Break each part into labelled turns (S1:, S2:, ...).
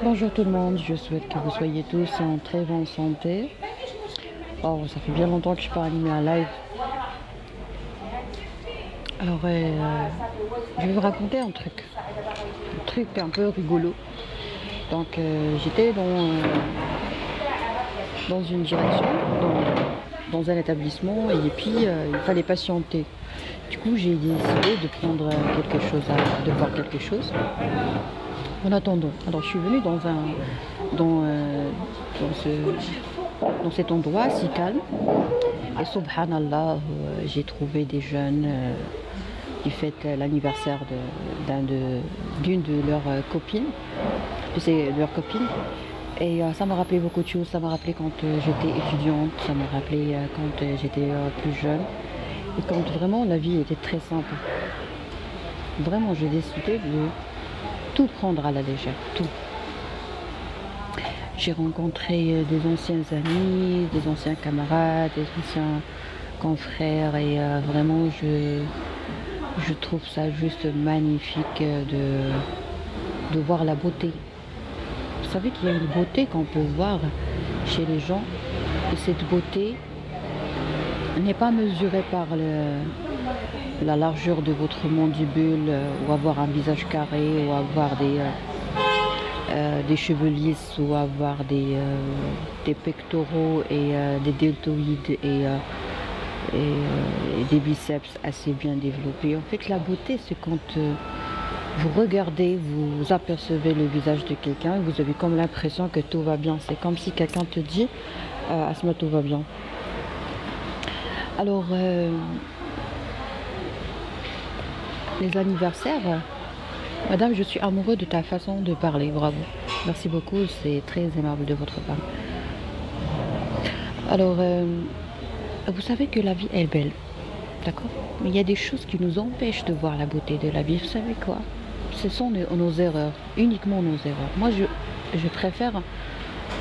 S1: Bonjour tout le monde, je souhaite que vous soyez tous en très bonne santé. Oh, ça fait bien longtemps que je n'ai pas animé un live. Alors, je vais vous raconter un truc un peu rigolo. Donc, j'étais dans une direction, dans un établissement, et puis il fallait patienter. Du coup, j'ai décidé de prendre quelque chose, de voir quelque chose. En attendant, alors je suis venue dans cet endroit si calme, et subhanallah, j'ai trouvé des jeunes qui fêtent l'anniversaire d'une de leurs copines, de leurs copines, et ça m'a rappelé beaucoup de choses. Ça m'a rappelé quand j'étais étudiante, ça m'a rappelé quand j'étais plus jeune, et quand vraiment la vie était très simple. Vraiment, j'ai décidé de tout prendre à la légère, tout. J'ai rencontré des anciens amis, des anciens camarades, des anciens confrères, et vraiment je trouve ça juste magnifique de voir la beauté. Vous savez qu'il y a une beauté qu'on peut voir chez les gens, et cette beauté n'est pas mesurée par la largeur de votre mandibule, ou avoir un visage carré, ou avoir des cheveux lisses, ou avoir des pectoraux et des deltoïdes et des biceps assez bien développés. En fait, la beauté, c'est quand vous regardez, vous apercevez le visage de quelqu'un, et vous avez comme l'impression que tout va bien. C'est comme si quelqu'un te dit Asma, tout va bien. Alors, les anniversaires, madame, je suis amoureux de ta façon de parler, bravo. Merci beaucoup, c'est très aimable de votre part. Alors, vous savez que la vie est belle, d'accord? Mais il y a des choses qui nous empêchent de voir la beauté de la vie. Vous savez quoi? Ce sont nos erreurs, uniquement nos erreurs. Moi, je préfère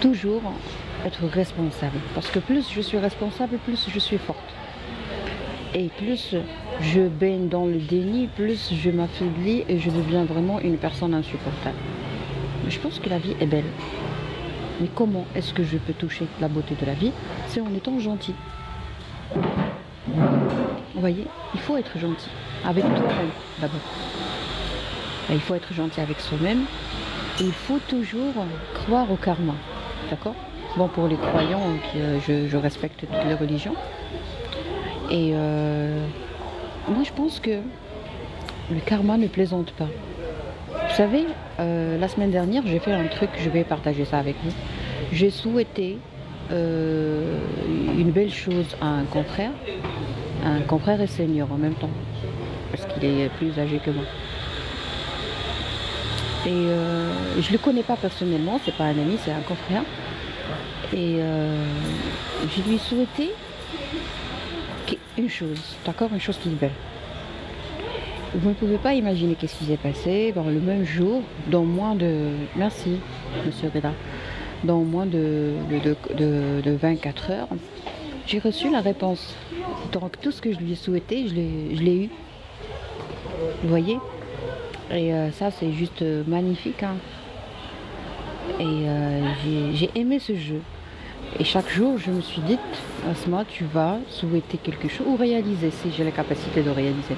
S1: toujours être responsable, parce que plus je suis responsable, plus je suis forte. Et plus je baigne dans le déni, plus je m'affaiblis et je deviens vraiment une personne insupportable. Je pense que la vie est belle. Mais comment est-ce que je peux toucher la beauté de la vie? C'est en étant gentil. Vous voyez, il faut être gentil avec toi-même d'abord. Il faut être gentil avec soi-même. Et il faut toujours croire au karma. D'accord? Bon, pour les croyants, je respecte toutes les religions. Et moi, je pense que le karma ne plaisante pas. Vous savez, la semaine dernière, j'ai fait un truc, je vais partager ça avec vous. J'ai souhaité une belle chose à un confrère et senior en même temps, parce qu'il est plus âgé que moi. Et je le connais pas personnellement, c'est pas un ami, c'est un confrère. Et je lui ai souhaité une chose, d'accord, une chose qui est belle. Vous ne pouvez pas imaginer qu'est-ce qui s'est passé. Dans le même jour, dans moins de... Merci, monsieur Reda. Dans moins de 24 heures, j'ai reçu la réponse. Donc tout ce que je lui ai souhaité, je l'ai eu. Vous voyez? Et ça, c'est juste magnifique. Hein. Et j'ai aimé ce jeu. Et chaque jour, je me suis dit, Asma, tu vas souhaiter quelque chose, ou réaliser, si j'ai la capacité de réaliser.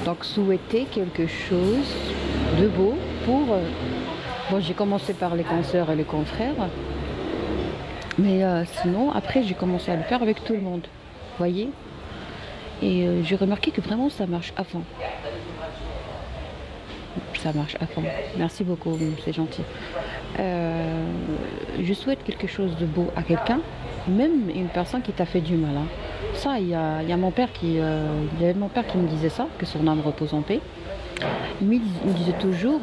S1: Donc, souhaiter quelque chose de beau pour... bon, j'ai commencé par les consoeurs et les confrères. Mais sinon, après, j'ai commencé à le faire avec tout le monde. Vous voyez? Et j'ai remarqué que vraiment, ça marche à fond. Ça marche à fond. Merci beaucoup, c'est gentil. Je souhaite quelque chose de beau à quelqu'un, même une personne qui t'a fait du mal. Hein. Ça, il y a mon père qui me disait ça, que son âme repose en paix. Il me disait toujours,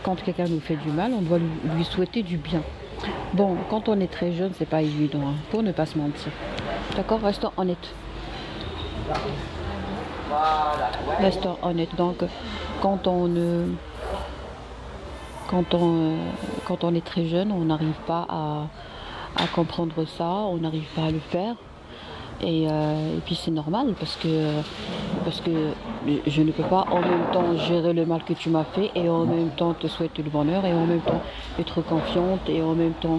S1: quand quelqu'un nous fait du mal, on doit lui souhaiter du bien. Bon, quand on est très jeune, c'est pas évident, hein, pour ne pas se mentir. D'accord, restons honnêtes. Restons honnêtes. Donc, quand on est très jeune, on n'arrive pas à comprendre ça, on n'arrive pas à le faire. Et puis c'est normal parce que je ne peux pas en même temps gérer le mal que tu m'as fait et en même temps te souhaiter le bonheur et en même temps être confiante et en même temps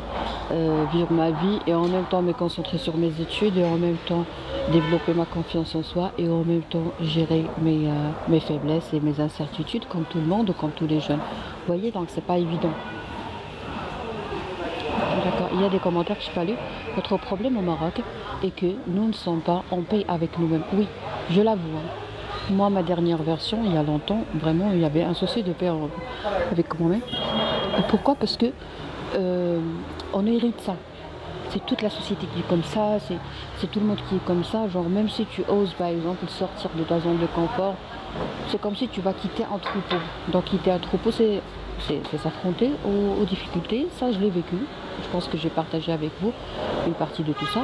S1: vivre ma vie et en même temps me concentrer sur mes études et en même temps développer ma confiance en soi et en même temps gérer mes faiblesses et mes incertitudes comme tout le monde ou comme tous les jeunes. Vous voyez, donc c'est pas évident. D'accord. Il y a des commentaires que je n'ai pas lus. Notre problème au Maroc est que nous ne sommes pas en paix avec nous-mêmes. Oui, je l'avoue. Hein. Moi, ma dernière version, il y a longtemps, vraiment, il y avait un souci de paix avec moi-même. Pourquoi? Parce que on hérite ça. C'est toute la société qui est comme ça, c'est tout le monde qui est comme ça. Genre, même si tu oses, par exemple, sortir de ta zone de confort, c'est comme si tu vas quitter un troupeau. Donc, quitter un troupeau, c'est s'affronter aux difficultés. Ça, je l'ai vécu. Je pense que j'ai partagé avec vous une partie de tout ça.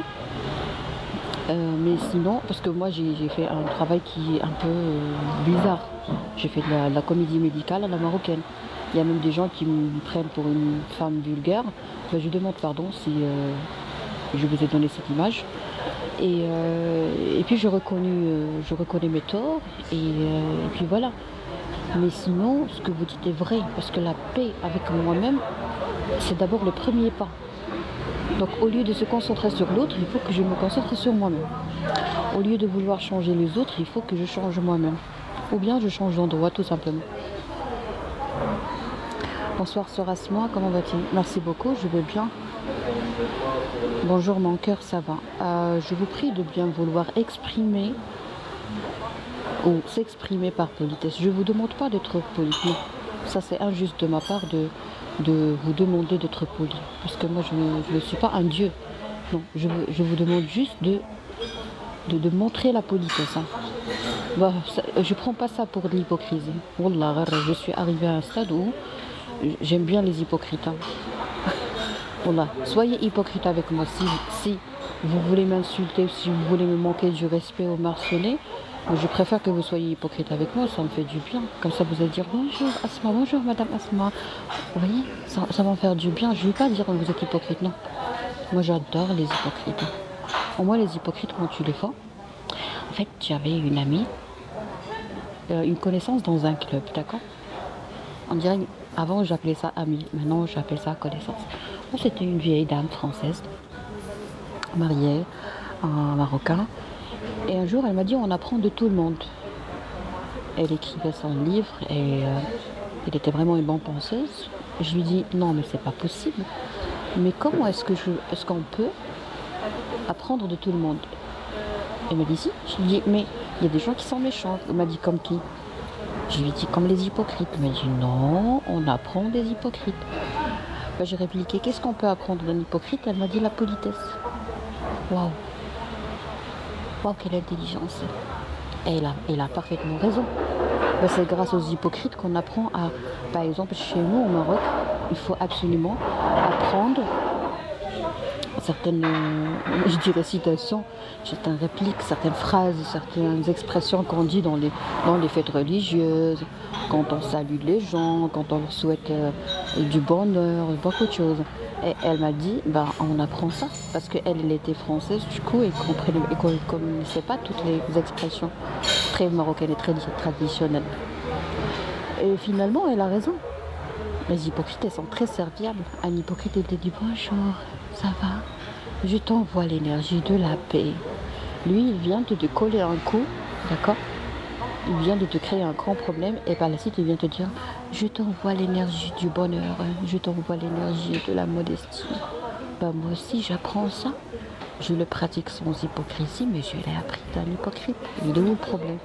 S1: Mais sinon, parce que moi, j'ai fait un travail qui est un peu bizarre. J'ai fait de la comédie médicale à la marocaine. Il y a même des gens qui me prennent pour une femme vulgaire. Ben, je demande pardon si je vous ai donné cette image. Et puis je reconnais mes torts. Et puis voilà. Mais sinon, ce que vous dites est vrai. Parce que la paix avec moi-même, c'est d'abord le premier pas. Donc au lieu de se concentrer sur l'autre, il faut que je me concentre sur moi-même. Au lieu de vouloir changer les autres, il faut que je change moi-même. Ou bien je change d'endroit tout simplement. Bonsoir Sœur Asma, comment vas-tu? Merci beaucoup, je vais bien. Bonjour mon cœur, ça va. Je vous prie de bien vouloir exprimer ou s'exprimer par politesse. Je ne vous demande pas d'être poli. Non. Ça c'est injuste de ma part de vous demander d'être poli. Parce que moi je ne suis pas un dieu. Non, je vous demande juste de montrer la politesse. Hein. Bah, je ne prends pas ça pour de l'hypocrisie. Wallah, je suis arrivée à un stade où j'aime bien les hypocrites. Hein. Voilà. Soyez hypocrite avec moi. Si vous voulez m'insulter, si vous voulez me manquer du respect ou m'harceler, je préfère que vous soyez hypocrite avec moi. Ça me fait du bien. Comme ça, vous allez dire bonjour Asma, bonjour Madame Asma. Vous voyez, ça va me faire du bien. Je ne vais pas dire que vous êtes hypocrite, non. Moi, j'adore les hypocrites. Au moins, les hypocrites, quand tu les vois. En fait, j'avais une amie, une connaissance dans un club, d'accord? On dirait, avant j'appelais ça amie, maintenant j'appelle ça connaissance. Bon, c'était une vieille dame française, mariée, un Marocain. Et un jour elle m'a dit on apprend de tout le monde. Elle écrivait son livre et elle était vraiment une bonne penseuse. Je lui dis non mais c'est pas possible. Mais comment est-ce qu'on peut apprendre de tout le monde? Elle m'a dit si. Je lui dis mais il y a des gens qui sont méchants. Elle m'a dit comme qui? Je lui ai dit comme les hypocrites. Elle m'a dit non, on apprend des hypocrites. Ben, j'ai répliqué qu'est-ce qu'on peut apprendre d'un hypocrite? Elle m'a dit la politesse. Waouh. Waouh, quelle intelligence. Et elle a parfaitement raison. Ben, c'est grâce aux hypocrites qu'on apprend à, par exemple chez nous au Maroc, il faut absolument apprendre certaines, je dirais citations, certaines répliques, certaines phrases, certaines expressions qu'on dit dans les fêtes religieuses, quand on salue les gens, quand on leur souhaite du bonheur, beaucoup de choses. Et elle m'a dit, ben, on apprend ça, parce qu'elle était française, du coup, et qu'on ne connaissait pas toutes les expressions très marocaines et très traditionnelles. Et finalement, elle a raison. Les hypocrites, elles sont très serviables. Un hypocrite, il te dit bonjour, ça va? Je t'envoie l'énergie de la paix. Lui, il vient de te coller un coup, d'accord? Il vient de te créer un grand problème et par la suite, il vient te dire je t'envoie l'énergie du bonheur, je t'envoie l'énergie de la modestie. Ben, moi aussi, j'apprends ça. Je le pratique sans hypocrisie, mais je l'ai appris d'un hypocrite. Il est où le problème?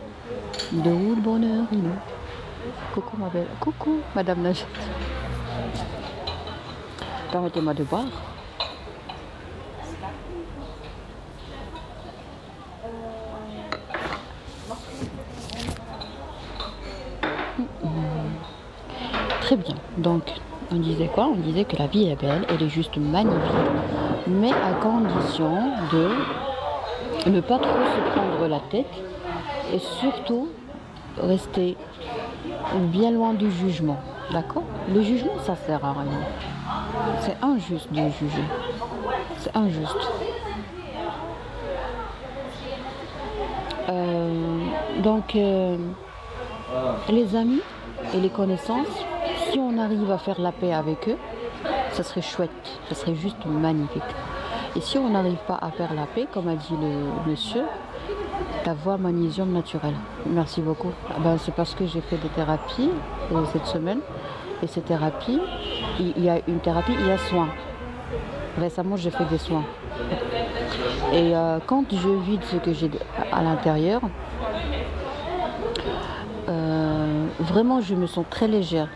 S1: Il est où le bonheur? Il est où? Coucou ma belle. Coucou Madame Najat. Permettez-moi de boire. Très bien. Donc, on disait quoi? On disait que la vie est belle, elle est juste magnifique, mais à condition de ne pas trop se prendre la tête et surtout rester bien loin du jugement. D'accord? Le jugement, ça sert à rien. C'est injuste de juger. C'est injuste. Donc, les amis et les connaissances, si on arrive à faire la paix avec eux, ça serait chouette, ça serait juste magnifique. Et si on n'arrive pas à faire la paix, comme a dit le monsieur, la voie magnésium naturelle. Merci beaucoup. C'est parce que j'ai fait des thérapies cette semaine. Et ces thérapies, il y a une thérapie, il y a soin. Récemment, j'ai fait des soins. Et quand je vide ce que j'ai à l'intérieur, vraiment, je me sens très légère.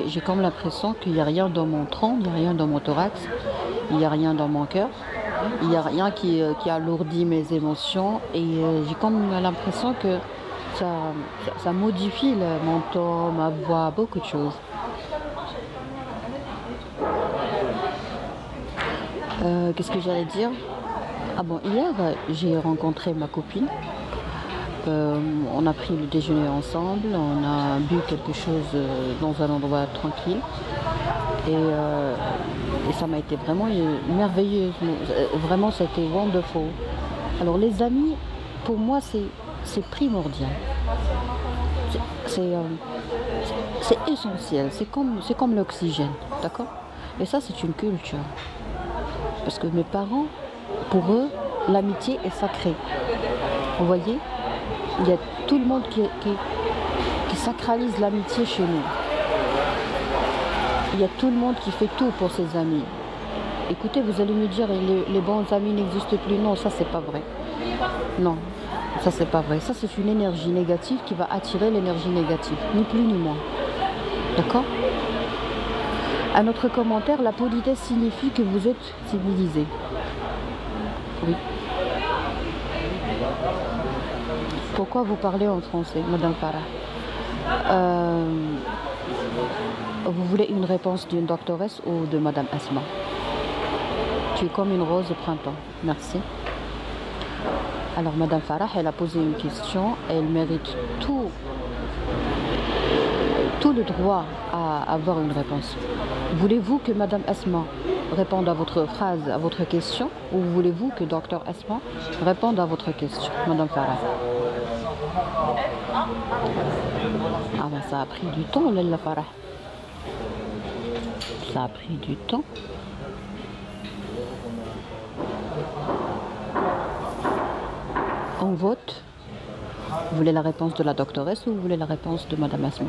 S1: J'ai comme l'impression qu'il n'y a rien dans mon tronc, il n'y a rien dans mon thorax, il n'y a rien dans mon cœur. Il n'y a rien qui alourdit mes émotions et j'ai comme l'impression que ça modifie mon ton, ma voix, beaucoup de choses. Qu'est-ce que j'allais dire? Ah bon, hier j'ai rencontré ma copine. On a pris le déjeuner ensemble, on a bu quelque chose dans un endroit tranquille. Et ça m'a été vraiment merveilleux. Vraiment, c'était wonderful. Alors, les amis, pour moi, c'est primordial. C'est essentiel. C'est comme l'oxygène. D'accord? Et ça, c'est une culture. Parce que mes parents, pour eux, l'amitié est sacrée. Vous voyez? Il y a tout le monde qui sacralise l'amitié chez nous. Il y a tout le monde qui fait tout pour ses amis. Écoutez, vous allez me dire, les bons amis n'existent plus. Non, ça, c'est pas vrai. Non, ça, c'est pas vrai. Ça, c'est une énergie négative qui va attirer l'énergie négative. Ni plus ni moins. D'accord? Un autre commentaire, la politesse signifie que vous êtes civilisé. Oui. Pourquoi vous parlez en français, Madame Farah? Vous voulez une réponse d'une doctoresse ou de Madame Asma? Tu es comme une rose au printemps. Merci. Alors, Madame Farah, elle a posé une question. Elle mérite tout le droit à avoir une réponse. Voulez-vous que Madame Asma réponde à votre phrase, à votre question, ou voulez-vous que Docteur Asma réponde à votre question, Madame Farah? Ah ben, ça a pris du temps, Lalla Farah. Ça a pris du temps. On vote. Vous voulez la réponse de la doctoresse ou vous voulez la réponse de Madame Asma?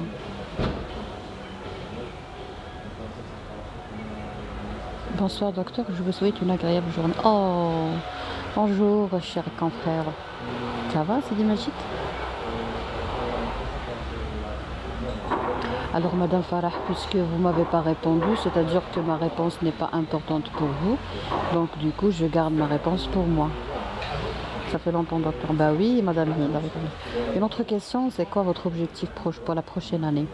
S1: Bonsoir docteur, je vous souhaite une agréable journée. Oh, bonjour cher confrère. Ça va, c'est du magique? Alors Madame Farah, puisque vous ne m'avez pas répondu, c'est-à-dire que ma réponse n'est pas importante pour vous, donc du coup je garde ma réponse pour moi. Ça fait longtemps docteur. Bah oui Madame. Une autre question, c'est quoi votre objectif pour la prochaine année?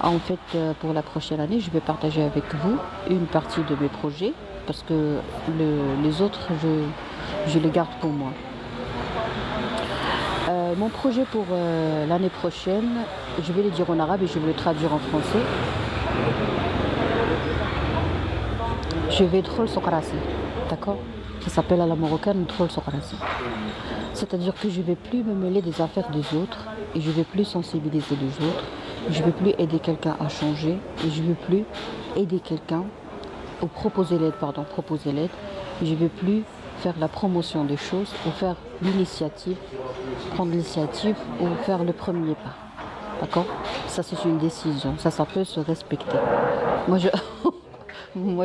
S1: En fait, pour la prochaine année, je vais partager avec vous une partie de mes projets, parce que les autres, je les garde pour moi. Mon projet pour l'année prochaine, je vais le dire en arabe et je vais le traduire en français. Je vais drôle Sokrasi, d'accord? Ça s'appelle à la marocaine drôle Sokrasi. C'est-à-dire que je ne vais plus me mêler des affaires des autres et je ne vais plus sensibiliser les autres. Je ne vais plus aider quelqu'un à changer et je ne vais plus aider quelqu'un ou proposer l'aide. Je ne vais plus faire la promotion des choses ou faire l'initiative, prendre l'initiative ou faire le premier pas. D'accord? Ça, c'est une décision. Ça peut se respecter. Moi,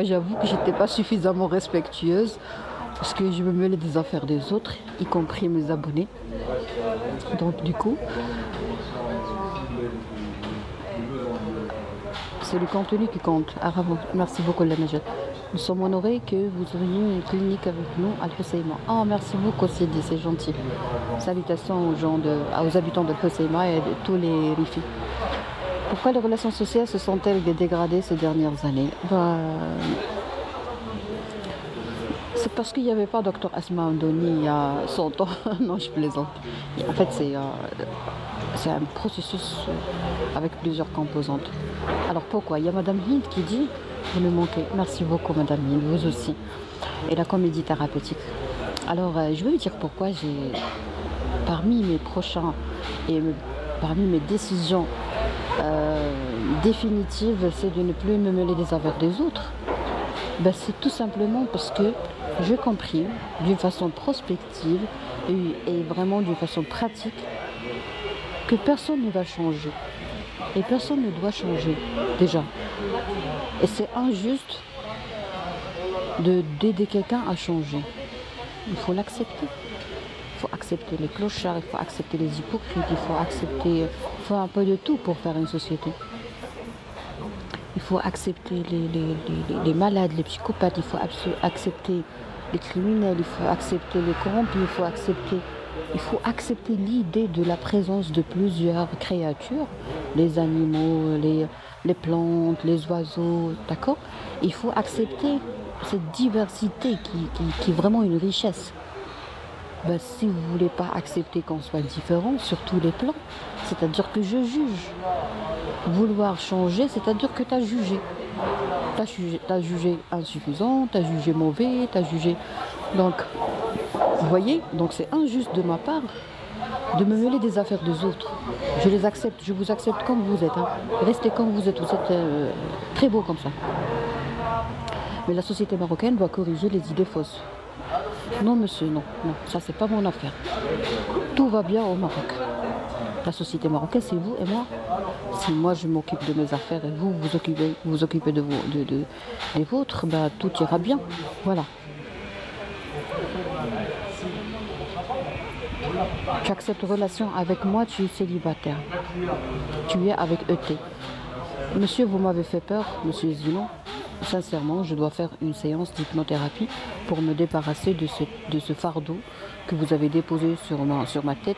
S1: j'avoue que je n'étais pas suffisamment respectueuse parce que je me mêlais des affaires des autres, y compris mes abonnés. Donc, du coup, c'est le contenu qui compte. Arabe, merci beaucoup, la Najat. Nous sommes honorés que vous auriez une clinique avec nous à Al-Husseima. Oh, merci beaucoup, Sidi, c'est gentil. Salutations aux habitants de Al-Husseima et de tous les rifis. Pourquoi les relations sociales se sont-elles dégradées ces dernières années? C'est parce qu'il n'y avait pas Dr Asma Amdouni il y a 100 ans. Non, je plaisante. En fait, c'est un processus avec plusieurs composantes. Alors pourquoi? Il y a Madame Hind qui dit Vous me manquez. Merci beaucoup, Madame Lynn, vous aussi. Et la comédie thérapeutique. Alors, je vais vous dire pourquoi j'ai, parmi mes prochains et parmi mes décisions définitives, c'est de ne plus me mêler des affaires des autres. Ben, c'est tout simplement parce que j'ai compris d'une façon prospective et vraiment d'une façon pratique que personne ne va changer. Et personne ne doit changer, déjà. Et c'est injuste d'aider quelqu'un à changer. Il faut l'accepter. Il faut accepter les clochards, il faut accepter les hypocrites, il faut un peu de tout pour faire une société. Il faut accepter les malades, les psychopathes, il faut accepter les criminels, il faut accepter les corrompus, il faut accepter l'idée de la présence de plusieurs créatures, les animaux, les plantes, les oiseaux, d'accord? Il faut accepter cette diversité qui est vraiment une richesse. Ben, si vous ne voulez pas accepter qu'on soit différent sur tous les plans, c'est-à-dire que je juge. Vouloir changer, c'est-à-dire que tu as jugé. Tu as jugé insuffisant, tu as jugé mauvais, tu as jugé... Donc, vous voyez, donc c'est injuste de ma part de me mêler des affaires des autres. Je les accepte, je vous accepte comme vous êtes. Hein. Restez comme vous êtes très beau comme ça. Mais la société marocaine doit corriger les idées fausses. Non monsieur, non, ça c'est pas mon affaire. Tout va bien au Maroc. La société marocaine, c'est vous et moi. Si moi je m'occupe de mes affaires et vous vous occupez des vôtres, ben, tout ira bien. Voilà. Tu acceptes relation avec moi, tu es célibataire. Tu es avec ET. Monsieur, vous m'avez fait peur, monsieur Zinon. Sincèrement, je dois faire une séance d'hypnothérapie pour me débarrasser de ce fardeau que vous avez déposé sur ma tête.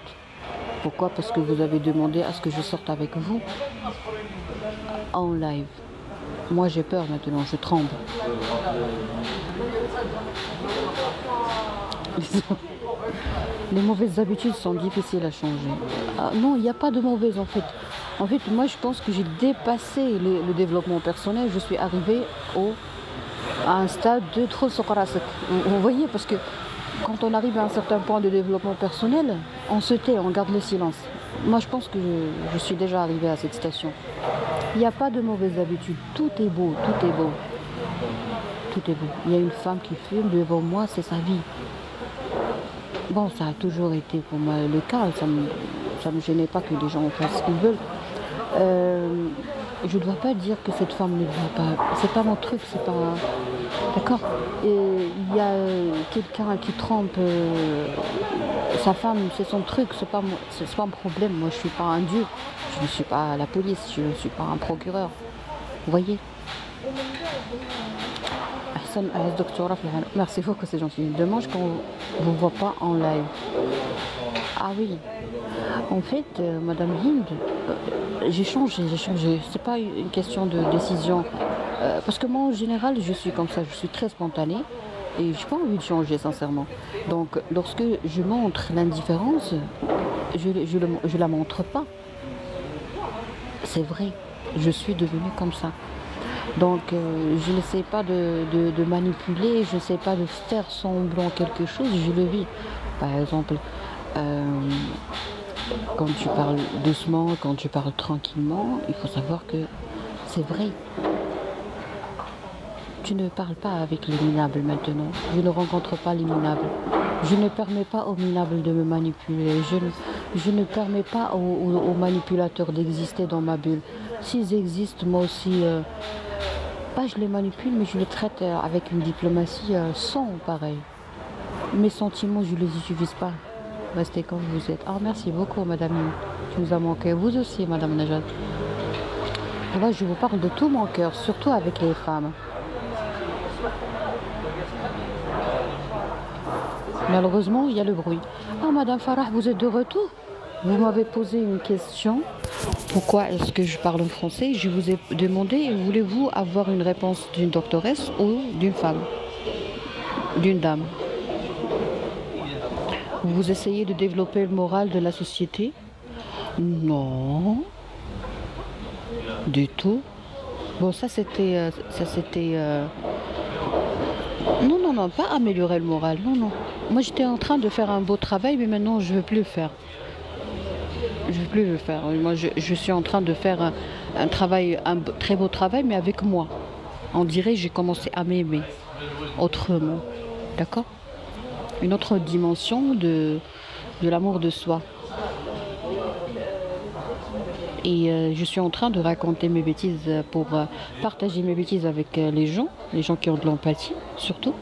S1: Pourquoi? Parce que vous avez demandé à ce que je sorte avec vous en live. Moi, j'ai peur maintenant, je tremble. Les mauvaises habitudes sont difficiles à changer. Ah, non, il n'y a pas de mauvaises en fait. En fait, moi je pense que j'ai dépassé le développement personnel. Je suis arrivée à un stade de trop soqrasak. Vous voyez, parce que quand on arrive à un certain point de développement personnel, on se tait, on garde le silence. Moi je pense que je suis déjà arrivée à cette station. Il n'y a pas de mauvaises habitudes. Tout est beau, tout est beau. Tout est beau. Il y a une femme qui fume devant moi, c'est sa vie. Bon, ça a toujours été pour moi le cas, ça me gênait pas que les gens fassent ce qu'ils veulent. Je ne dois pas dire que cette femme ne doit pas, c'est pas mon truc, c'est pas... D'accord? Et il y a quelqu'un qui trompe sa femme, c'est son truc, c'est pas un problème. Moi je suis pas un dieu, je ne suis pas la police, je ne suis pas un procureur. Vous voyez? Merci beaucoup, c'est gentil. Dommage qu'on ne vous voit pas en live. Ah oui. En fait, Madame Hind, j'ai changé. C'est pas une question de décision. Parce que moi, en général, je suis comme ça. Je suis très spontanée. Et j'ai pas envie de changer, sincèrement. Donc, lorsque je montre l'indifférence, je la montre pas. C'est vrai. Je suis devenue comme ça. Donc je n'essaie pas de manipuler, je n'essaie pas de faire semblant quelque chose, je le vis. Par exemple, quand tu parles doucement, quand tu parles tranquillement, il faut savoir que c'est vrai. Tu ne parles pas avec les minables maintenant, je ne rencontre pas les minables. Je ne permets pas aux minables de me manipuler, je ne permets pas aux manipulateurs d'exister dans ma bulle. S'ils existent, moi aussi... Pas je les manipule, mais je les traite avec une diplomatie sans pareil. Mes sentiments, je ne les utilise pas. Restez comme vous êtes. Ah, merci beaucoup, madame. Tu nous as manqué. Vous aussi, madame Najat. Là, je vous parle de tout mon cœur, surtout avec les femmes. Malheureusement, il y a le bruit. Ah, madame Farah, vous êtes de retour? Vous m'avez posé une question. Pourquoi est-ce que je parle en français? Je vous ai demandé, voulez-vous avoir une réponse d'une doctoresse ou d'une femme? D'une dame? Vous essayez de développer le moral de la société? Non. Du tout. Bon, ça c'était. Non, non, non, pas améliorer le moral. Non, non. Moi, j'étais en train de faire un beau travail, mais maintenant, je veux plus le faire. Je veux plus le faire. Moi, je suis en train de faire un travail, très beau travail, mais avec moi. On dirait que j'ai commencé à m'aimer autrement. D'accord? Une autre dimension de l'amour de soi. Et je suis en train de raconter mes bêtises pour partager mes bêtises avec les gens qui ont de l'empathie, surtout,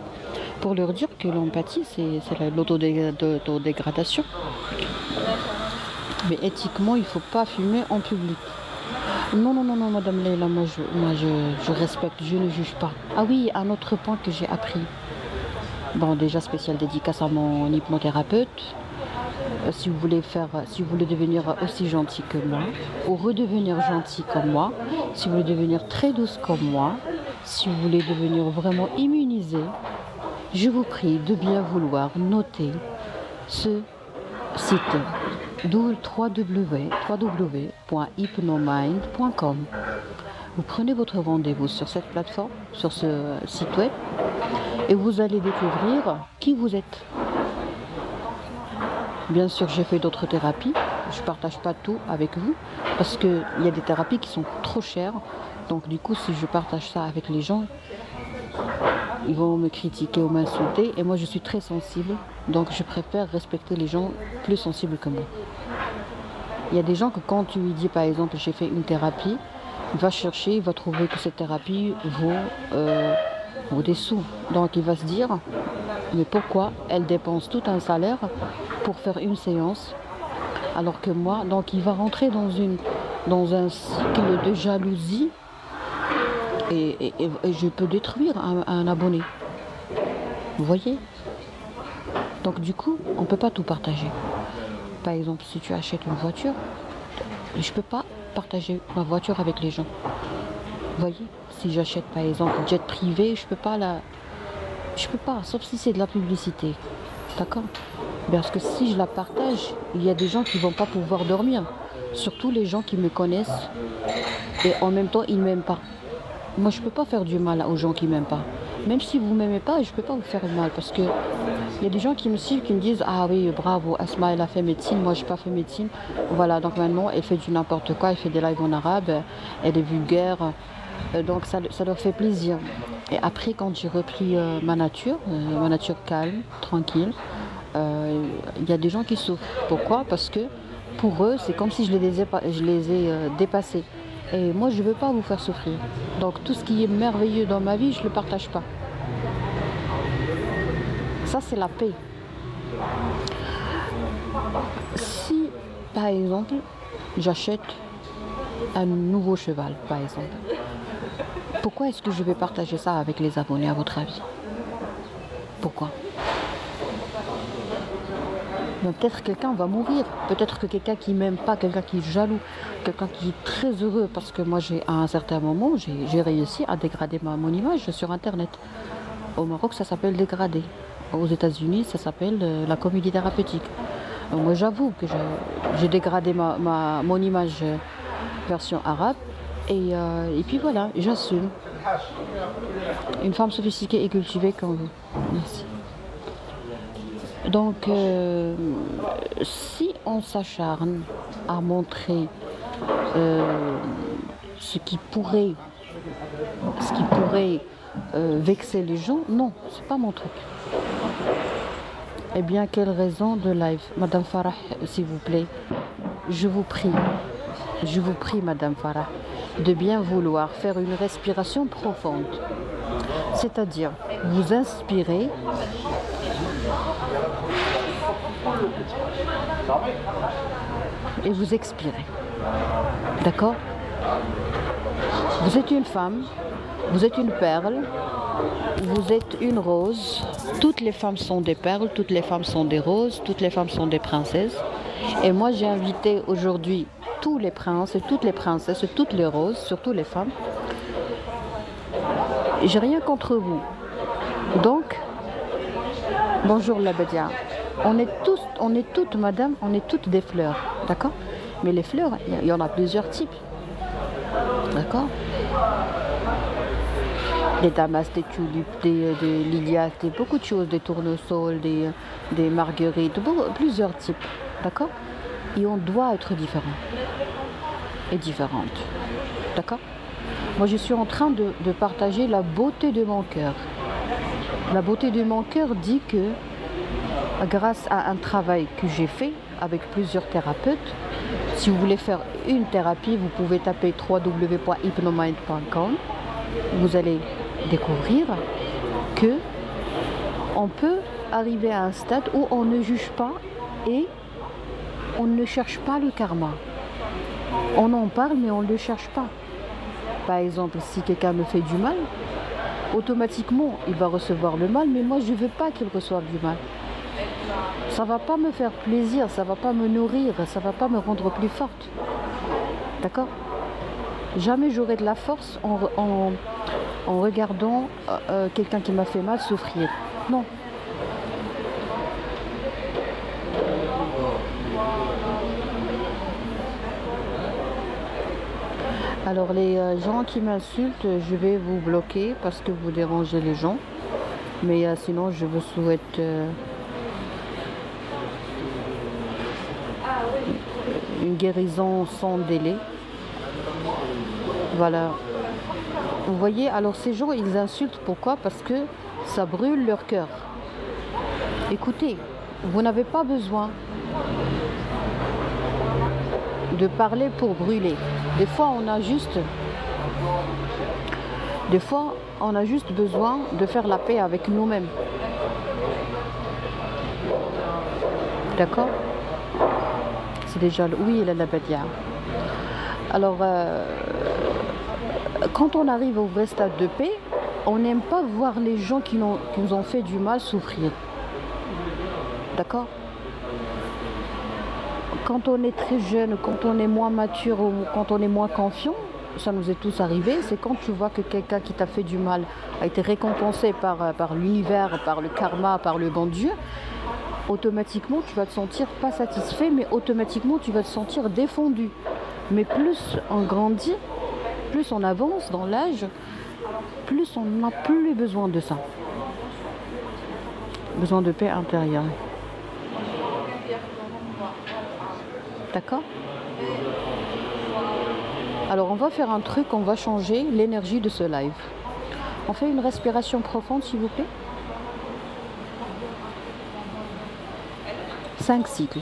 S1: pour leur dire que l'empathie, c'est l'autodégradation. Mais éthiquement, il ne faut pas fumer en public. Non, non, non, non, Madame Leila, je respecte, je ne juge pas. Ah oui, un autre point que j'ai appris. Bon, déjà, spéciale dédicace à mon hypnothérapeute. Si vous voulez devenir aussi gentil que moi, ou redevenir gentil comme moi, si vous voulez devenir très douce comme moi, si vous voulez devenir vraiment immunisé, je vous prie de bien vouloir noter ce site www.hypnomind.com. Vous prenez votre rendez-vous sur cette plateforme, sur ce site web, et vous allez découvrir qui vous êtes. Bien sûr, j'ai fait d'autres thérapies. Je ne partage pas tout avec vous parce qu'il y a des thérapies qui sont trop chères. Donc du coup, si je partage ça avec les gens, ils vont me critiquer ou m'insulter. Et moi, je suis très sensible. Donc je préfère respecter les gens plus sensibles que moi. Il y a des gens que quand tu lui dis, par exemple, j'ai fait une thérapie, il va chercher, il va trouver que cette thérapie vaut des sous. Donc il va se dire, mais pourquoi elle dépense tout un salaire pour faire une séance, alors que moi, donc il va rentrer dans un cycle de jalousie et je peux détruire un abonné. Vous voyez? Donc du coup, on ne peut pas tout partager. Par exemple, si tu achètes une voiture, je ne peux pas partager ma voiture avec les gens. Vous voyez? Si j'achète par exemple un jet privé, je peux pas, sauf si c'est de la publicité. D'accord? Parce que si je la partage, il y a des gens qui ne vont pas pouvoir dormir. Surtout les gens qui me connaissent et en même temps ils ne m'aiment pas. Moi je ne peux pas faire du mal aux gens qui ne m'aiment pas. Même si vous ne m'aimez pas, je ne peux pas vous faire du mal. Parce que il y a des gens qui me suivent, qui me disent, ah oui bravo, Asma elle a fait médecine, moi je n'ai pas fait médecine. Voilà, donc maintenant elle fait du n'importe quoi, elle fait des lives en arabe, elle est vulgaire. Donc ça leur fait plaisir. Et après quand j'ai repris ma nature calme, tranquille, il y a des gens qui souffrent. Pourquoi? Parce que pour eux, c'est comme si je les ai dépassés. Et moi, je ne veux pas vous faire souffrir. Donc tout ce qui est merveilleux dans ma vie, je ne le partage pas. Ça, c'est la paix. Si, par exemple, j'achète un nouveau cheval, par exemple, pourquoi est-ce que je vais partager ça avec les abonnés, à votre avis? Pourquoi? Peut-être quelqu'un va mourir, peut-être que quelqu'un qui m'aime pas, quelqu'un qui est jaloux, quelqu'un qui est très heureux, parce que moi à un certain moment, j'ai réussi à dégrader mon image sur Internet. Au Maroc, ça s'appelle dégrader. Aux États-Unis, ça s'appelle la comédie thérapeutique. Donc moi, j'avoue que j'ai dégradé mon image version arabe, et puis voilà, j'assume. Une femme sophistiquée et cultivée comme vous. Merci. Donc, si on s'acharne à montrer ce qui pourrait vexer les gens, non, c'est pas mon truc. Eh bien, quelle raison de live? Madame Farah, s'il vous plaît, je vous prie, Madame Farah, de bien vouloir faire une respiration profonde. C'est-à-dire, vous inspirez et vous expirez. D'accord? Vous êtes une femme, vous êtes une perle, vous êtes une rose. Toutes les femmes sont des perles, toutes les femmes sont des roses, toutes les femmes sont des princesses. Et moi, j'ai invité aujourd'hui tous les princes et toutes les princesses et toutes les roses, surtout les femmes. J'ai rien contre vous. Donc, bonjour Labadia. On est toutes, madame, on est toutes des fleurs, d'accord? Mais les fleurs, il y en a plusieurs types, d'accord? des damas, des tulipes, des liliaces, beaucoup de choses, des tournesols, des marguerites, plusieurs types, d'accord? Et on doit être différent et différente, d'accord? Moi, je suis en train de partager la beauté de mon cœur. La beauté de mon cœur dit que grâce à un travail que j'ai fait avec plusieurs thérapeutes, si vous voulez faire une thérapie, vous pouvez taper www.hypnomind.com. Vous allez découvrir que on peut arriver à un stade où on ne juge pas et on ne cherche pas le karma. On en parle mais on ne le cherche pas. Par exemple, si quelqu'un me fait du mal, automatiquement il va recevoir le mal, mais moi je ne veux pas qu'il reçoive du mal. Ça ne va pas me faire plaisir, ça ne va pas me nourrir, ça ne va pas me rendre plus forte. D'accord? Jamais j'aurai de la force en regardant quelqu'un qui m'a fait mal souffrir. Non. Alors les gens qui m'insultent, je vais vous bloquer parce que vous dérangez les gens. Mais sinon, je vous souhaite une guérison sans délai. Voilà. Vous voyez, alors ces gens, ils insultent. Pourquoi? Parce que ça brûle leur cœur. Écoutez, vous n'avez pas besoin de parler pour brûler. Des fois, on a juste besoin de faire la paix avec nous-mêmes. D'accord? C'est déjà le oui et la badia. Alors, quand on arrive au vrai stade de paix, on n'aime pas voir les gens qui nous ont fait du mal souffrir. D'accord? Quand on est très jeune, quand on est moins mature ou quand on est moins confiant, ça nous est tous arrivé, c'est quand tu vois que quelqu'un qui t'a fait du mal a été récompensé par l'univers, par le karma, par le bon Dieu, automatiquement tu vas te sentir pas satisfait, mais automatiquement tu vas te sentir défendu. Mais plus on grandit, plus on avance dans l'âge, plus on n'a plus besoin de ça. Besoin de paix intérieure. D'accord? Alors on va faire un truc, on va changer l'énergie de ce live. On fait une respiration profonde s'il vous plaît. 5 cycles.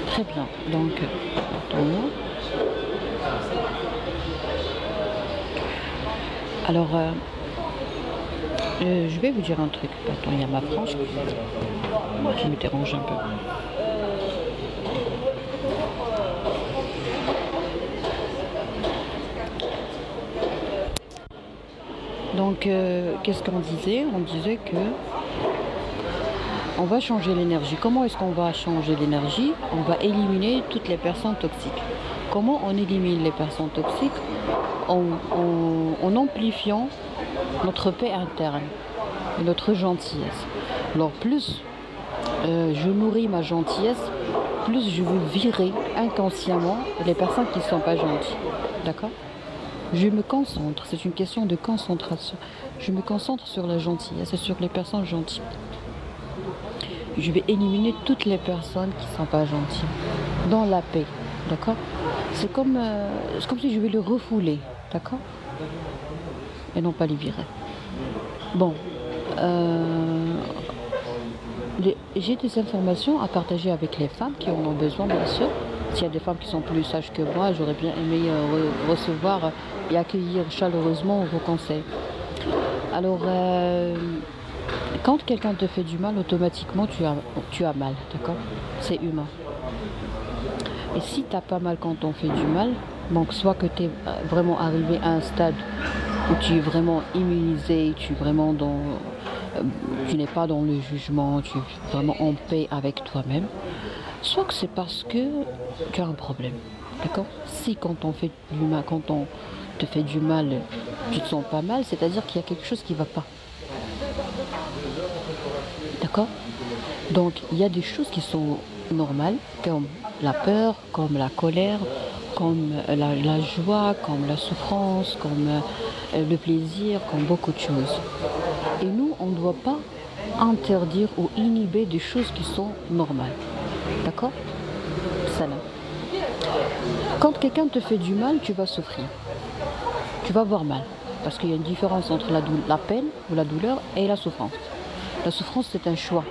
S1: Très bien, donc alors je vais vous dire un truc. Attends, il y a ma frange qui me dérange un peu. Donc qu'est-ce qu'on disait? On disait que on va changer l'énergie. Comment est-ce qu'on va changer l'énergie? On va éliminer toutes les personnes toxiques. Comment on élimine les personnes toxiques? En amplifiant notre paix interne et notre gentillesse. Alors plus je nourris ma gentillesse, plus je veux virer inconsciemment les personnes qui ne sont pas gentilles. D'accord? Je me concentre, c'est une question de concentration. Je me concentre sur la gentillesse et sur les personnes gentilles. Je vais éliminer toutes les personnes qui ne sont pas gentilles dans la paix, d'accord? C'est comme si je vais les refouler, d'accord? Et non pas les virer. Bon, j'ai des informations à partager avec les femmes qui en ont besoin, bien sûr. S'il y a des femmes qui sont plus sages que moi, j'aurais bien aimé recevoir et accueillir chaleureusement vos conseils. Alors, quand quelqu'un te fait du mal, automatiquement tu as mal, d'accord? C'est humain. Et si tu n'as pas mal quand on fait du mal, Donc soit que tu es vraiment arrivé à un stade où tu es vraiment immunisé, tu es vraiment dans, tu n'es pas dans le jugement, tu es vraiment en paix avec toi-même, soit que c'est parce que tu as un problème. D'accord? Si quand on fait du mal, quand on te fait du mal, tu te sens pas mal, c'est-à-dire qu'il y a quelque chose qui ne va pas. D'accord? Donc il y a des choses qui sont normales, comme la peur, comme la colère, comme la joie, comme la souffrance, comme le plaisir, comme beaucoup de choses. Et nous, on ne doit pas interdire ou inhiber des choses qui sont normales. D'accord? Ça là. Quand quelqu'un te fait du mal, tu vas souffrir. Tu vas avoir mal. Parce qu'il y a une différence entre la peine ou la douleur et la souffrance. La souffrance, c'est un choix.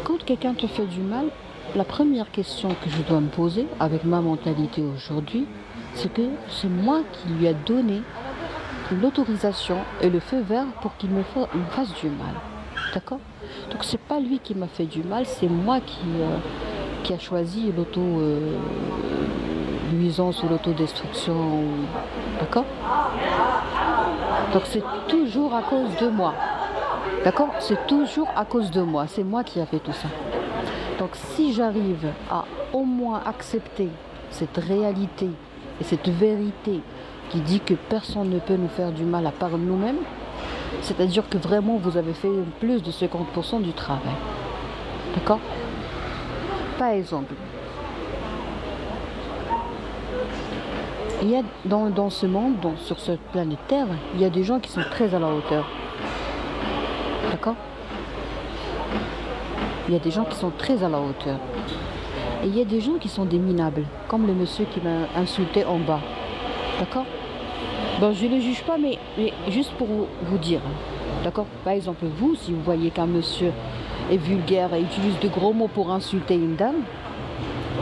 S1: Quand quelqu'un te fait du mal, la première question que je dois me poser avec ma mentalité aujourd'hui, c'est que c'est moi qui lui ai donné l'autorisation et le feu vert pour qu'il me fasse du mal. D'accord? Donc c'est pas lui qui m'a fait du mal, c'est moi qui a choisi l'auto-nuisance ou l'autodestruction. D'accord? Donc c'est toujours à cause de moi. D'accord? C'est toujours à cause de moi. C'est moi qui ai fait tout ça. Donc si j'arrive à au moins accepter cette réalité et cette vérité qui dit que personne ne peut nous faire du mal à part nous-mêmes, c'est-à-dire que vraiment vous avez fait plus de 50% du travail. D'accord? Par exemple, il y a dans ce monde, sur cette planète Terre, il y a des gens qui sont très à la hauteur. D'accord? Il y a des gens qui sont très à la hauteur. Et il y a des gens qui sont des minables, comme le monsieur qui m'a insulté en bas. D'accord? Bon, je ne le juge pas, mais juste pour vous dire. D'accord? Par exemple, vous, si vous voyez qu'un monsieur est vulgaire et utilise de gros mots pour insulter une dame,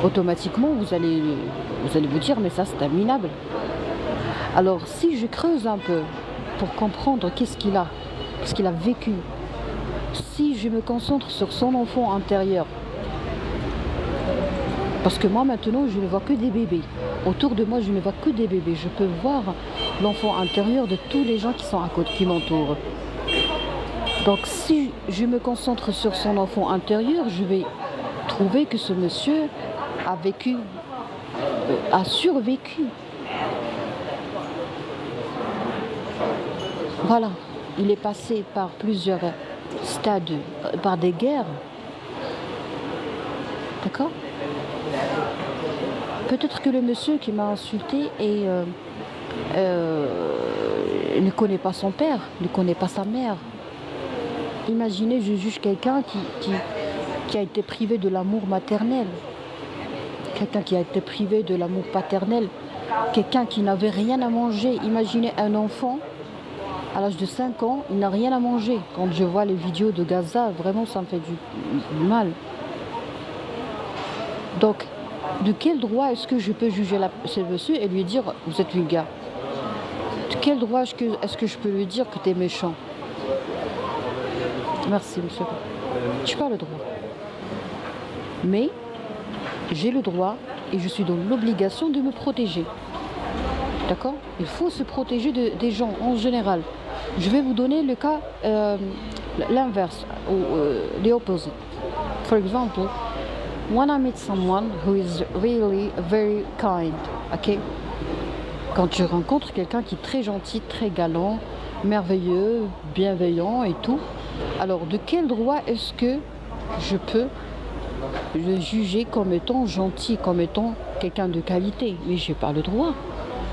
S1: automatiquement, vous allez vous dire, mais ça, c'est un minable. Alors, si je creuse un peu pour comprendre qu'est-ce qu'il a vécu, si je me concentre sur son enfant intérieur, parce que moi maintenant je ne vois que des bébés, autour de moi je ne vois que des bébés, je peux voir l'enfant intérieur de tous les gens qui sont à côté, qui m'entourent. Donc si je me concentre sur son enfant intérieur, je vais trouver que ce monsieur a vécu, a survécu. Voilà, il est passé par plusieurs stades, par des guerres. D'accord? Peut-être que le monsieur qui m'a insulté ne connaît pas son père, ne connaît pas sa mère. Imaginez, je juge quelqu'un qui a été privé de l'amour maternel, quelqu'un qui a été privé de l'amour paternel, quelqu'un qui n'avait rien à manger. Imaginez un enfant à l'âge de 5 ans, il n'a rien à manger. Quand je vois les vidéos de Gaza, vraiment ça me fait du mal. Donc, de quel droit est-ce que je peux juger ce monsieur et lui dire « vous êtes vulgaire » ? De quel droit est-ce que je peux lui dire que tu es méchant ? Merci, monsieur. Je n'ai pas le droit. Mais j'ai le droit et je suis dans l'obligation de me protéger. D'accord ? Il faut se protéger des gens en général. Je vais vous donner le cas, l'inverse, ou the opposite. For example, when I meet someone who is really very kind, okay? Quand je rencontre quelqu'un qui est très gentil, très galant, merveilleux, bienveillant et tout, alors de quel droit est-ce que je peux le juger comme étant gentil, comme étant quelqu'un de qualité? Mais je n'ai pas le droit.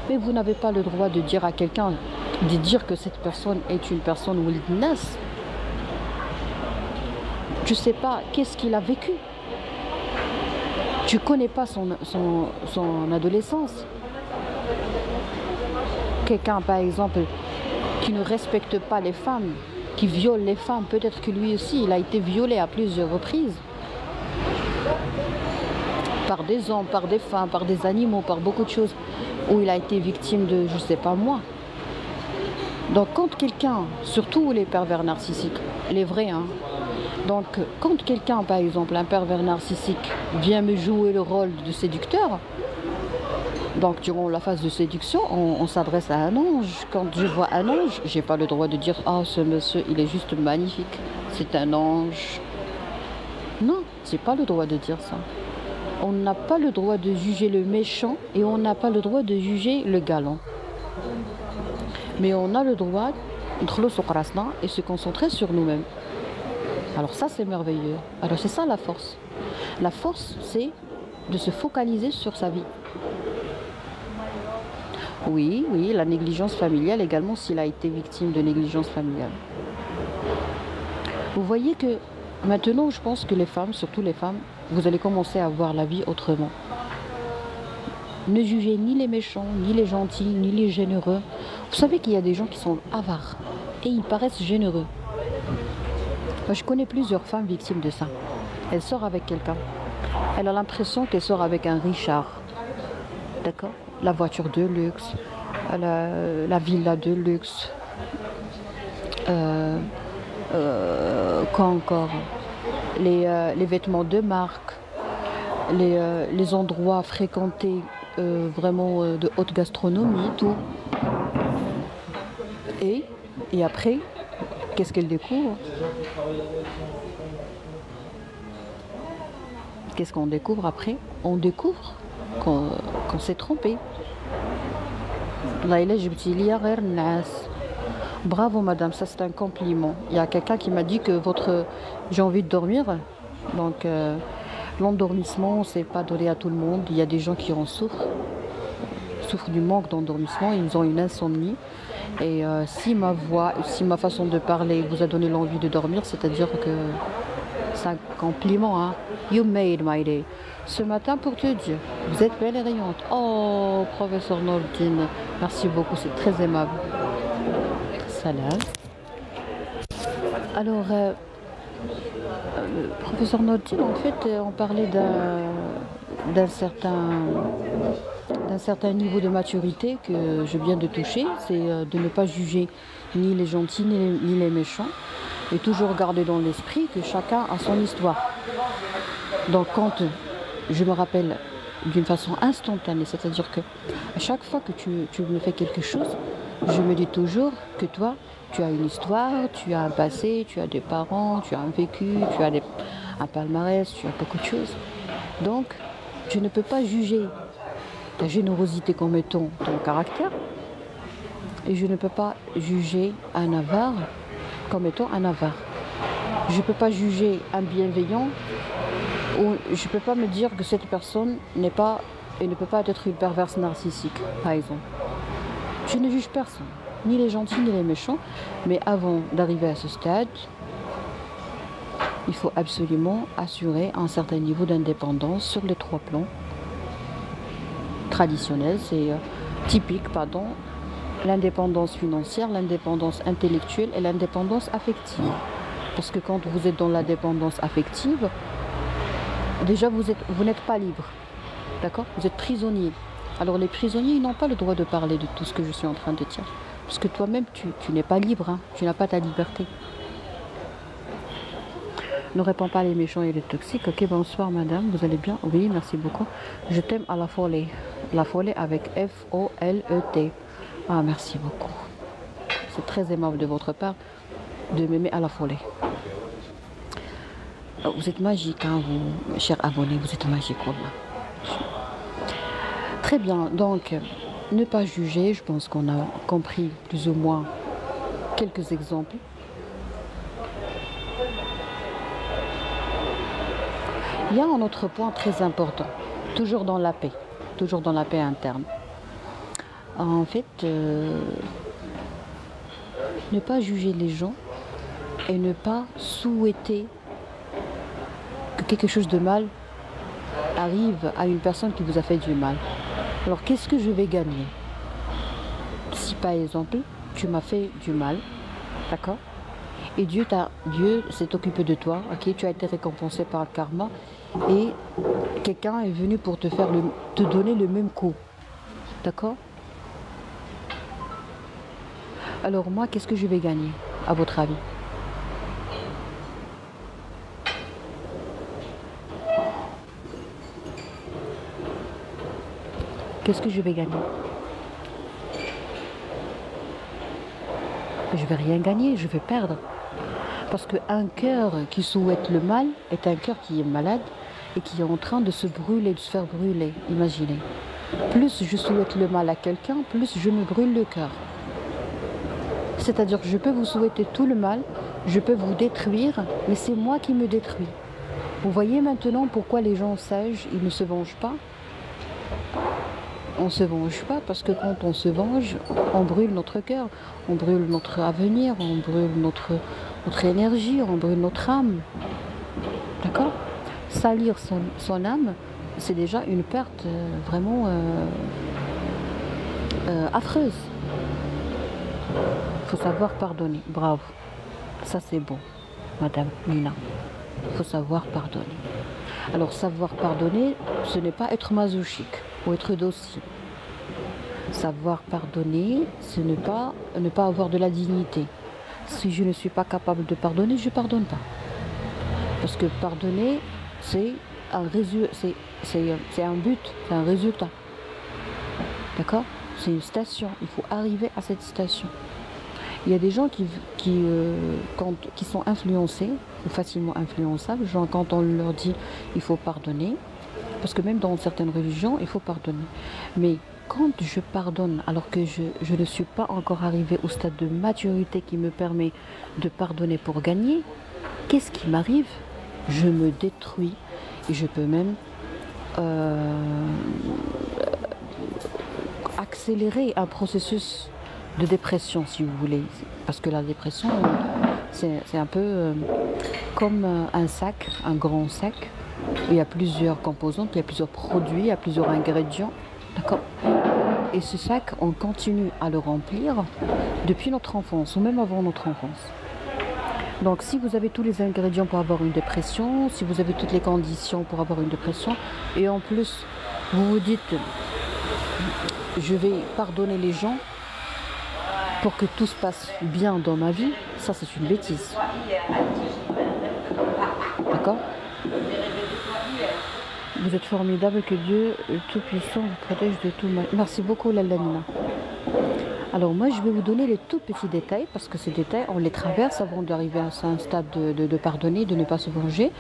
S1: Mais vous n'avez pas le droit de dire à quelqu'un, de dire que cette personne est une personne wilderness. Tu ne sais pas qu'est-ce qu'il a vécu. Tu ne connais pas son adolescence. Quelqu'un, par exemple, qui ne respecte pas les femmes, qui viole les femmes, peut-être que lui aussi, il a été violé à plusieurs reprises. Par des hommes, par des femmes, par des animaux, par beaucoup de choses, où il a été victime de, je ne sais pas moi. Donc quand quelqu'un, surtout les pervers narcissiques, les vrais, hein, donc quand quelqu'un, par exemple, un pervers narcissique, vient me jouer le rôle de séducteur, Donc durant la phase de séduction, on s'adresse à un ange. Quand je vois un ange, j'ai pas le droit de dire ah ce monsieur il est juste magnifique, c'est un ange. Non, j'ai pas le droit de dire ça. On n'a pas le droit de juger le méchant et on n'a pas le droit de juger le galant. Mais on a le droit et se concentrer sur nous-mêmes. Alors ça c'est merveilleux. Alors c'est ça la force. La force c'est de se focaliser sur sa vie. Oui, oui, la négligence familiale également s'il a été victime de négligence familiale. Vous voyez que maintenant, je pense que les femmes, surtout les femmes, vous allez commencer à voir la vie autrement. Ne jugez ni les méchants, ni les gentils, ni les généreux. Vous savez qu'il y a des gens qui sont avares et ils paraissent généreux. Moi, je connais plusieurs femmes victimes de ça. Elle sort avec quelqu'un. Elle a l'impression qu'elle sort avec un richard. D'accord ? La voiture de luxe, la villa de luxe. Quoi encore? Les vêtements de marque, les endroits fréquentés vraiment de haute gastronomie, tout. Et après, qu'est-ce qu'elle découvre? Qu'est-ce qu'on découvre après? On découvre qu'on s'est trompé. Bravo madame, ça c'est un compliment. Il y a quelqu'un qui m'a dit que j'ai envie de dormir. Donc l'endormissement, c'est pas donné à tout le monde. Il y a des gens qui en souffrent du manque d'endormissement. Ils ont une insomnie. Et si ma voix, si ma façon de parler vous a donné l'envie de dormir, c'est-à-dire que c'est un compliment. Hein? You made my day. Ce matin, pour te dire, vous êtes belle et rayonnante. Oh, professeur Nordine, merci beaucoup, c'est très aimable. Salam. Alors, professeur Nordine, en fait, on parlait d'un certain niveau de maturité que je viens de toucher, c'est de ne pas juger ni les gentils ni les méchants, et toujours garder dans l'esprit que chacun a son histoire. Donc quand je me rappelle d'une façon instantanée, c'est-à-dire que à chaque fois que tu me fais quelque chose, je me dis toujours que toi, tu as une histoire, tu as un passé, tu as des parents, tu as un vécu, tu as un palmarès, tu as beaucoup de choses. Donc, je ne peux pas juger ta générosité comme étant ton caractère, et je ne peux pas juger un avare comme étant un avare. Je ne peux pas juger un bienveillant, ou je ne peux pas me dire que cette personne ne peut pas être une perverse narcissique, par exemple. Je ne juge personne, ni les gentils ni les méchants, mais avant d'arriver à ce stade, il faut absolument assurer un certain niveau d'indépendance sur les trois plans traditionnels, c'est typique, pardon, l'indépendance financière, l'indépendance intellectuelle et l'indépendance affective. Parce que quand vous êtes dans la dépendance affective, déjà vous n'êtes pas libre, d'accord? Vous êtes prisonnier. Alors les prisonniers, ils n'ont pas le droit de parler de tout ce que je suis en train de dire. Parce que toi-même, tu n'es pas libre, hein, tu n'as pas ta liberté. Ne réponds pas les méchants et les toxiques. Ok, bonsoir madame, vous allez bien? Oui, merci beaucoup. Je t'aime à la folie. La folie avec F-O-L-E-T. Ah, merci beaucoup. C'est très aimable de votre part de m'aimer à la folie. Vous êtes magique, hein, vous, chers abonnés, vous êtes magique, voilà. Très bien, donc, ne pas juger, je pense qu'on a compris plus ou moins quelques exemples. Il y a un autre point très important, toujours dans la paix interne. En fait, ne pas juger les gens et ne pas souhaiter que quelque chose de mal arrive à une personne qui vous a fait du mal. Alors qu'est-ce que je vais gagner si par exemple tu m'as fait du mal, d'accord, et Dieu s'est occupé de toi, ok, tu as été récompensé par le karma et quelqu'un est venu pour te donner le même coup, d'accord? Alors moi, qu'est-ce que je vais gagner à votre avis? qu'est-ce que je vais gagner? Je vais rien gagner, je vais perdre. Parce qu'un cœur qui souhaite le mal est un cœur qui est malade et qui est en train de se brûler, de se faire brûler. Imaginez. Plus je souhaite le mal à quelqu'un, plus je me brûle le cœur. C'est-à-dire que je peux vous souhaiter tout le mal, je peux vous détruire, mais c'est moi qui me détruis. Vous voyez maintenant pourquoi les gens sages, ils ne se vengent pas? On ne se venge pas parce que quand on se venge, on brûle notre cœur, on brûle notre avenir, on brûle notre énergie, on brûle notre âme. D'accord? Salir son âme, c'est déjà une perte vraiment affreuse. Il faut savoir pardonner. Bravo. Ça c'est bon, Madame Nina. Il faut savoir pardonner. Alors savoir pardonner, ce n'est pas être masochistique ou être docile. Savoir pardonner, ce n'est pas ne pas avoir de la dignité. Si je ne suis pas capable de pardonner, je ne pardonne pas. Parce que pardonner, c'est un but, c'est un résultat. D'accord? C'est une station. Il faut arriver à cette station. Il y a des gens qui sont influencés, ou facilement influençables, genre quand on leur dit il faut pardonner, parce que même dans certaines religions, il faut pardonner. Mais quand je pardonne, alors que je ne suis pas encore arrivé au stade de maturité qui me permet de pardonner pour gagner, qu'est-ce qui m'arrive? Je me détruis et je peux même accélérer un processus de dépression, si vous voulez. Parce que la dépression, c'est un peu comme un sac, un grand sac. Il y a plusieurs composantes, il y a plusieurs produits, il y a plusieurs ingrédients. D'accord? Et ce sac, on continue à le remplir depuis notre enfance, ou même avant notre enfance. Donc si vous avez tous les ingrédients pour avoir une dépression, si vous avez toutes les conditions pour avoir une dépression, et en plus, vous vous dites, je vais pardonner les gens pour que tout se passe bien dans ma vie, ça c'est une bêtise. D'accord? Vous êtes formidable, que Dieu Tout-Puissant vous protège de tout mal. Merci beaucoup, Lallanina. Alors moi, je vais vous donner les tout petits détails, parce que ces détails, on les traverse avant d'arriver à un stade de pardonner, de ne pas se venger.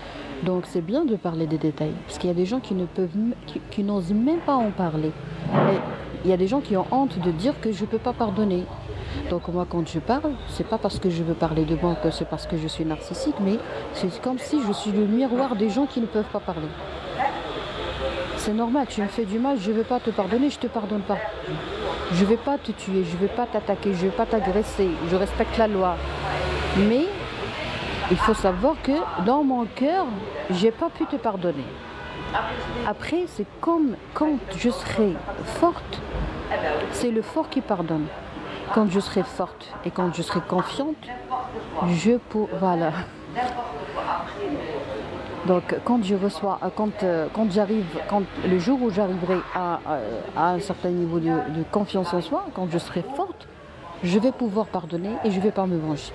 S1: Donc c'est bien de parler des détails, parce qu'il y a des gens qui n'osent même pas en parler. Et il y a des gens qui ont honte de dire que je ne peux pas pardonner. Donc moi, quand je parle, c'est pas parce que je veux parler de moi, que c'est parce que je suis narcissique, mais c'est comme si je suis le miroir des gens qui ne peuvent pas parler. C'est normal, tu me fais du mal, je ne veux pas te pardonner, je ne te pardonne pas. Je ne vais pas te tuer, je ne vais pas t'attaquer, je ne vais pas t'agresser, je respecte la loi. Mais il faut savoir que dans mon cœur, je n'ai pas pu te pardonner. Après, c'est comme quand je serai forte, c'est le fort qui pardonne. Quand je serai forte et quand je serai confiante, voilà. Donc quand je reçois, quand le jour où j'arriverai à un certain niveau de confiance en soi, quand je serai forte, je vais pouvoir pardonner et je ne vais pas me venger.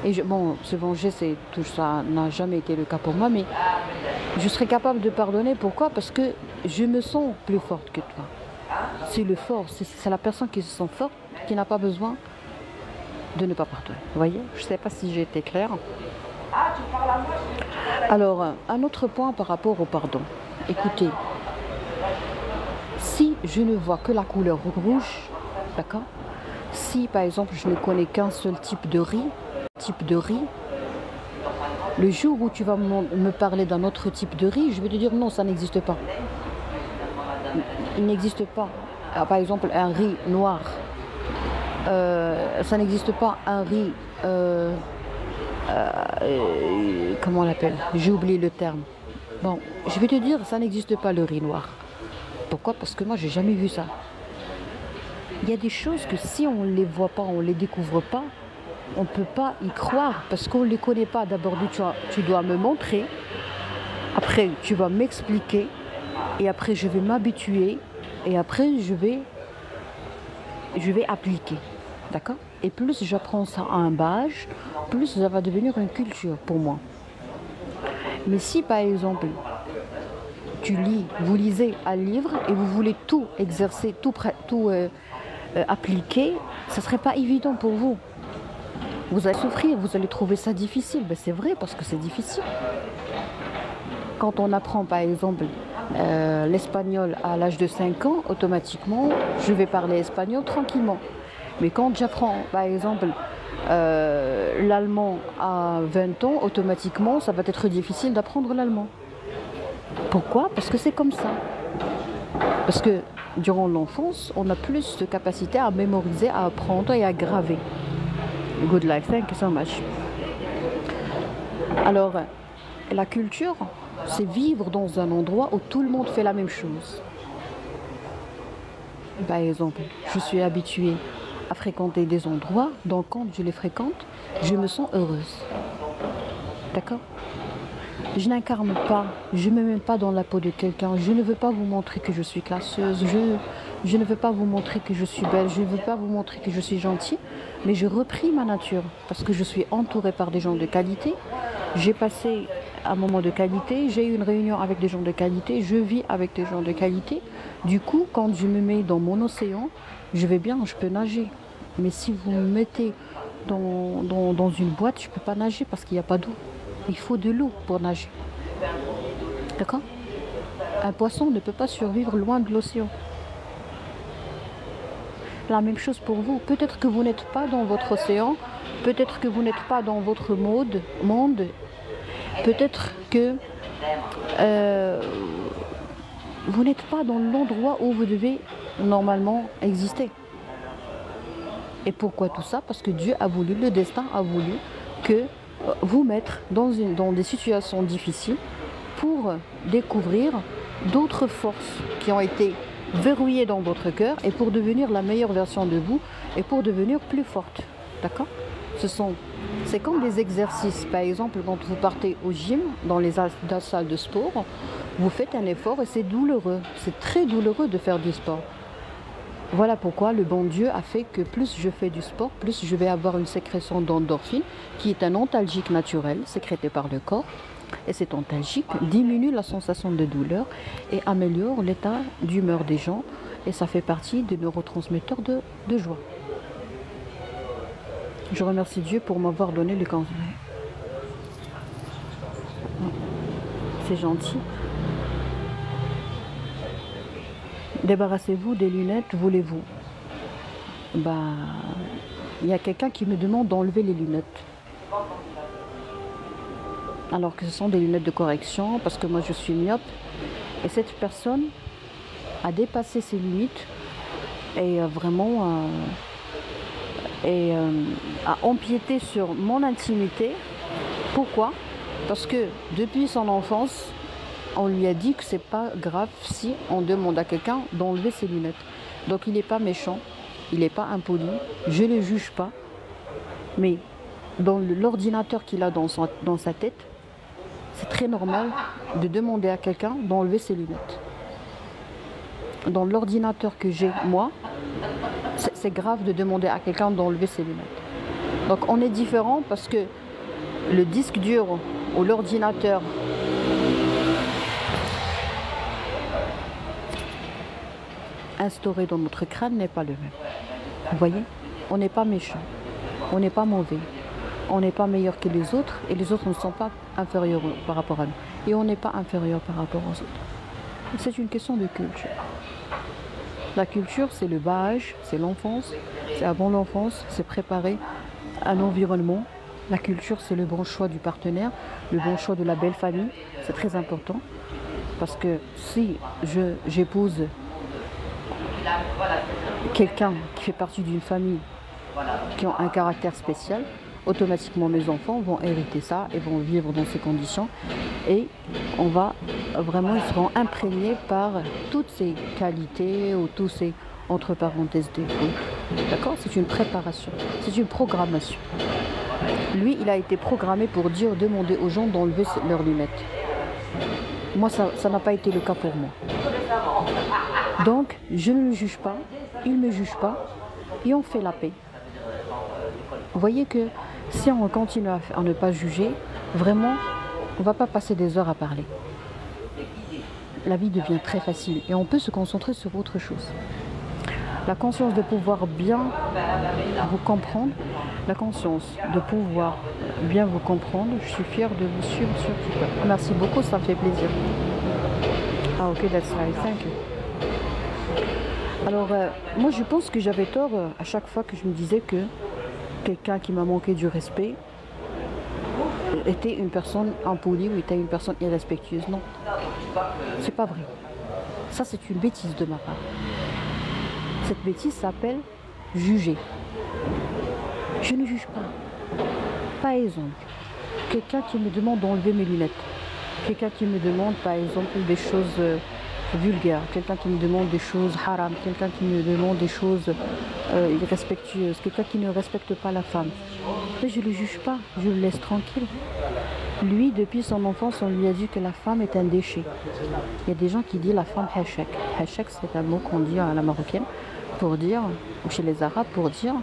S1: Et se venger, tout ça n'a jamais été le cas pour moi, mais je serai capable de pardonner. Pourquoi? Parce que je me sens plus forte que toi. C'est le fort, c'est la personne qui se sent forte, qui n'a pas besoin de ne pas pardonner. Vous voyez? Je ne sais pas si j'ai été claire. Alors, un autre point par rapport au pardon. Écoutez, si je ne vois que la couleur rouge, d'accord? Si par exemple je ne connais qu'un seul type de riz, le jour où tu vas me parler d'un autre type de riz, je vais te dire non, ça n'existe pas. Il n'existe pas. Alors, par exemple, un riz noir, ça n'existe pas. Un riz... comment on l'appelle? J'ai oublié le terme. Bon, je vais te dire, ça n'existe pas le riz noir. Pourquoi? Parce que moi, j'ai jamais vu ça. Il y a des choses que si on ne les voit pas, on ne les découvre pas, on ne peut pas y croire parce qu'on ne les connaît pas. D'abord, tu dois me montrer, après tu vas m'expliquer, et après je vais m'habituer, et après je vais appliquer. D'accord? Et plus j'apprends ça à un bas âge, plus ça va devenir une culture pour moi. Mais si par exemple, tu lis, vous lisez un livre et vous voulez tout exercer, tout appliquer, ce ne serait pas évident pour vous. Vous allez souffrir, vous allez trouver ça difficile. Ben, c'est vrai parce que c'est difficile. Quand on apprend par exemple l'espagnol à l'âge de 5 ans, automatiquement, je vais parler espagnol tranquillement. Mais quand j'apprends par exemple l'allemand à 20 ans, automatiquement, ça va être difficile d'apprendre l'allemand. Pourquoi? Parce que c'est comme ça. Parce que durant l'enfance, on a plus de capacité à mémoriser, à apprendre et à graver. Good life, thank you so much. Alors, la culture, c'est vivre dans un endroit où tout le monde fait la même chose. Par exemple, je suis habituée à fréquenter des endroits, donc quand je les fréquente, je me sens heureuse. D'accord? Je n'incarne pas, je ne me mets pas dans la peau de quelqu'un, je ne veux pas vous montrer que je suis classeuse, je ne veux pas vous montrer que je suis belle, je ne veux pas vous montrer que je suis gentille, mais je repris ma nature parce que je suis entourée par des gens de qualité. J'ai passé un moment de qualité, j'ai eu une réunion avec des gens de qualité, je vis avec des gens de qualité. Du coup, quand je me mets dans mon océan, je vais bien, je peux nager. Mais si vous me mettez dans une boîte, je ne peux pas nager parce qu'il n'y a pas d'eau. Il faut de l'eau pour nager. D'accord? Un poisson ne peut pas survivre loin de l'océan. La même chose pour vous. Peut-être que vous n'êtes pas dans votre océan, peut-être que vous n'êtes pas dans votre monde, peut-être que vous n'êtes pas dans l'endroit où vous devez normalement exister. Et pourquoi tout ça? Parce que Dieu a voulu, le destin a voulu que vous mettre dans des situations difficiles pour découvrir d'autres forces qui ont été verrouillées dans votre cœur et pour devenir la meilleure version de vous et pour devenir plus forte. D'accord? C'est comme des exercices. Par exemple, quand vous partez au gym, dans les salles de sport, vous faites un effort et c'est douloureux. C'est très douloureux de faire du sport. Voilà pourquoi le bon Dieu a fait que plus je fais du sport, plus je vais avoir une sécrétion d'endorphine, qui est un antalgique naturel sécrété par le corps. Et cet antalgique diminue la sensation de douleur et améliore l'état d'humeur des gens. Et ça fait partie des neurotransmetteurs de joie. Je remercie Dieu pour m'avoir donné le cancer. C'est gentil. Débarrassez-vous des lunettes, voulez-vous? Il y a quelqu'un qui me demande d'enlever les lunettes. Alors que ce sont des lunettes de correction, parce que moi je suis myope. Et cette personne a dépassé ses limites et vraiment a empiété sur mon intimité. Pourquoi? Parce que depuis son enfance, on lui a dit que c'est pas grave si on demande à quelqu'un d'enlever ses lunettes. Donc il n'est pas méchant, il n'est pas impoli, je ne le juge pas. Mais dans l'ordinateur qu'il a dans sa tête, c'est très normal de demander à quelqu'un d'enlever ses lunettes. Dans l'ordinateur que j'ai, moi, c'est grave de demander à quelqu'un d'enlever ses lunettes. Donc on est différent parce que le disque dur ou l'ordinateur instauré dans notre crâne n'est pas le même. Vous voyez? On n'est pas méchant, on n'est pas mauvais, on n'est pas meilleur que les autres et les autres ne sont pas inférieurs par rapport à nous. Et on n'est pas inférieur par rapport aux autres. C'est une question de culture. La culture, c'est le bas âge, c'est l'enfance, c'est avant l'enfance, c'est préparer un environnement. La culture, c'est le bon choix du partenaire, le bon choix de la belle famille. C'est très important parce que si j'épouse quelqu'un qui fait partie d'une famille qui a un caractère spécial, automatiquement mes enfants vont hériter ça et vont vivre dans ces conditions et ils seront imprégnés par toutes ces qualités ou tous ces entre parenthèses défauts. D'accord? C'est une préparation, c'est une programmation. Lui, il a été programmé pour demander aux gens d'enlever leurs lunettes. Moi, ça n'a pas été le cas pour moi. Donc, je ne le juge pas, il ne me juge pas, et on fait la paix. Vous voyez que si on continue à ne pas juger, vraiment, on ne va pas passer des heures à parler. la vie devient très facile et on peut se concentrer sur autre chose. La conscience de pouvoir bien vous comprendre, la conscience de pouvoir bien vous comprendre, je suis fière de vous suivre sur TikTok. Merci beaucoup, ça me fait plaisir. Ah ok, that's right, thank you. Alors, moi je pense que j'avais tort à chaque fois que je me disais que quelqu'un qui m'a manqué du respect était une personne impolie ou était une personne irrespectueuse. Non, c'est pas vrai. Ça c'est une bêtise de ma part. Cette bêtise s'appelle juger. Je ne juge pas. Par exemple, quelqu'un qui me demande d'enlever mes lunettes. Quelqu'un qui me demande par exemple des choses vulgaires. Quelqu'un qui me demande des choses haram. Quelqu'un qui me demande des choses irrespectueuses. Quelqu'un qui ne respecte pas la femme. Mais je ne le juge pas. Je le laisse tranquille. Lui, depuis son enfance, on lui a dit que la femme est un déchet. Il y a des gens qui disent la femme hachek. Hachek, c'est un mot qu'on dit à la marocaine pour dire, ou chez les arabes, pour dire,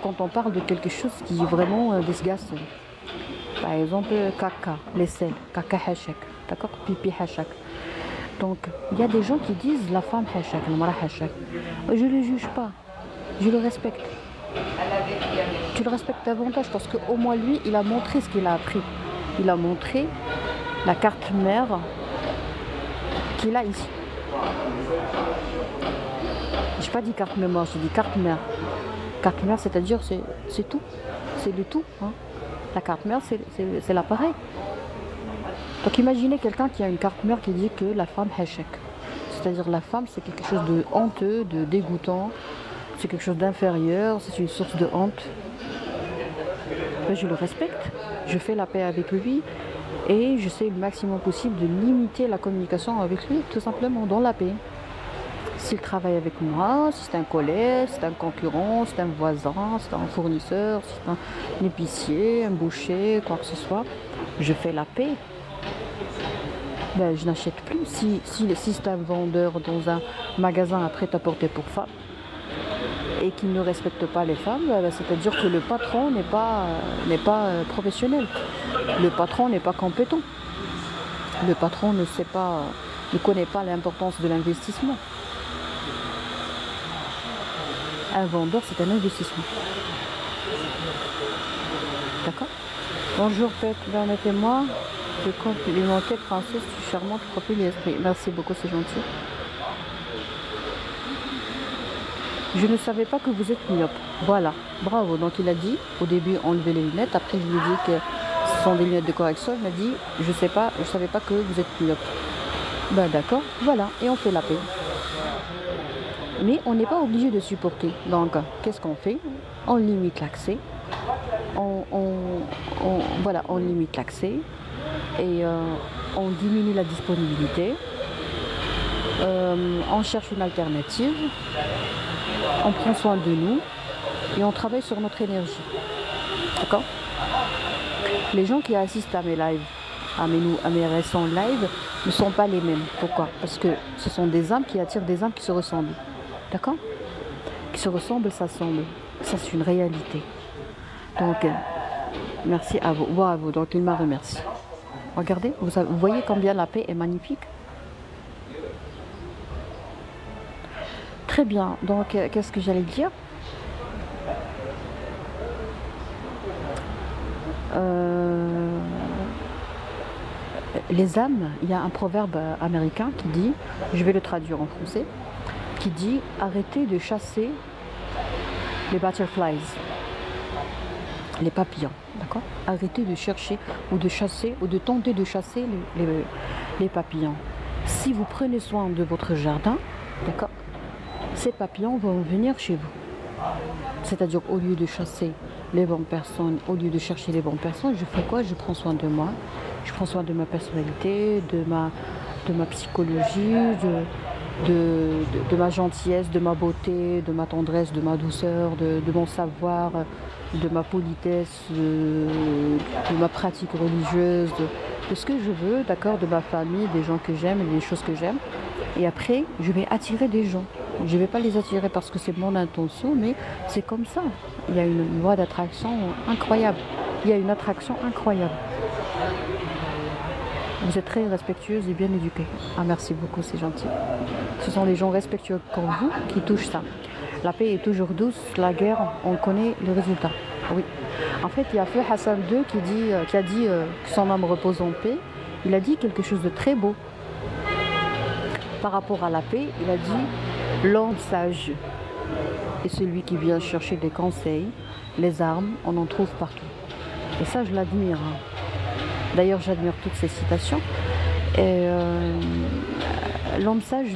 S1: quand on parle de quelque chose qui est vraiment disgusting. Par exemple, caca, les selles, caca hachek, d'accord, pipi hachek. Donc, il y a des gens qui disent la femme hachek, la mara hachek. Je ne le juge pas, je le respecte. Tu le respectes davantage parce qu'au moins lui, il a montré ce qu'il a appris. Il a montré la carte mère qu'il a ici. Je n'ai pas dit carte mémoire, j'ai dit carte mère. Carte mère, c'est-à-dire c'est tout, c'est le tout. Hein. La carte mère, c'est l'appareil. Donc imaginez quelqu'un qui a une carte mère qui dit que la femme hachek. C'est-à-dire la femme, c'est quelque chose de honteux, de dégoûtant, c'est quelque chose d'inférieur, c'est une source de honte. Ben, je le respecte, je fais la paix avec lui et j'essaie le maximum possible de limiter la communication avec lui, tout simplement, dans la paix. S'il travaille avec moi, si c'est un collègue, si c'est un concurrent, si c'est un voisin, si c'est un fournisseur, si c'est un épicier, un boucher, quoi que ce soit, je fais la paix. Ben, je n'achète plus. Si c'est un vendeur dans un magasin à prêt-à-porter pour femmes et qu'il ne respecte pas les femmes, ben, c'est-à-dire que le patron n'est pas professionnel. Le patron n'est pas compétent. Le patron ne connaît pas l'importance de l'investissement. Un vendeur, c'est un investissement. D'accord? Bonjour, Pet, permettez-moi de complimenter Princesse, tu es charmante, profil et esprit. Merci beaucoup, c'est gentil. Je ne savais pas que vous êtes myope. Voilà, bravo. Donc il a dit, au début, enlever les lunettes. Après, je lui ai dit que ce sont des lunettes de correction. Il m'a dit, je savais pas que vous êtes myope. Ben d'accord, voilà, et on fait la paix. Mais on n'est pas obligé de supporter. Donc, qu'est-ce qu'on fait? On limite l'accès. Voilà, on limite l'accès et on diminue la disponibilité. On cherche une alternative. On prend soin de nous et on travaille sur notre énergie. D'accord? Les gens qui assistent à mes lives, à mes récents lives, ne sont pas les mêmes. Pourquoi? Parce que ce sont des âmes qui attirent des âmes qui se ressemblent. D'accord? Qui se ressemblent, s'assemblent. Ça, c'est une réalité. Donc, merci à vous. Bravo. Donc, il m'a remercié. Regardez, vous voyez combien la paix est magnifique? Très bien. Donc, qu'est-ce que j'allais dire? Les âmes, il y a un proverbe américain qui dit, je vais le traduire en français, qui dit arrêtez de chasser les butterflies, les papillons, d'accord? Arrêtez de chercher ou de chasser ou de tenter de chasser les papillons. Si vous prenez soin de votre jardin, d'accord, ces papillons vont venir chez vous. C'est-à-dire au lieu de chasser les bonnes personnes, au lieu de chercher les bonnes personnes, je fais quoi? Je prends soin de moi, je prends soin de ma personnalité, de ma psychologie, de ma gentillesse, de ma beauté, de ma tendresse, de ma douceur, de mon savoir, de ma politesse, de ma pratique religieuse, de ce que je veux, d'accord, de ma famille, des gens que j'aime et des choses que j'aime. Et après, je vais attirer des gens. Je ne vais pas les attirer parce que c'est mon intention, mais c'est comme ça. Il y a une loi d'attraction incroyable. Il y a une attraction incroyable. Vous êtes très respectueuse et bien éduquée. Ah, merci beaucoup, c'est gentil. Ce sont les gens respectueux comme vous qui touchent ça. La paix est toujours douce, la guerre, on connaît le résultat. Oui. En fait, il y a Feu Hassan II qui a dit que son âme repose en paix. Il a dit quelque chose de très beau. Par rapport à la paix, il a dit l'homme sage est celui qui vient chercher des conseils, les armes, on en trouve partout. Et ça, je l'admire. D'ailleurs, j'admire toutes ces citations. Et l'homme sage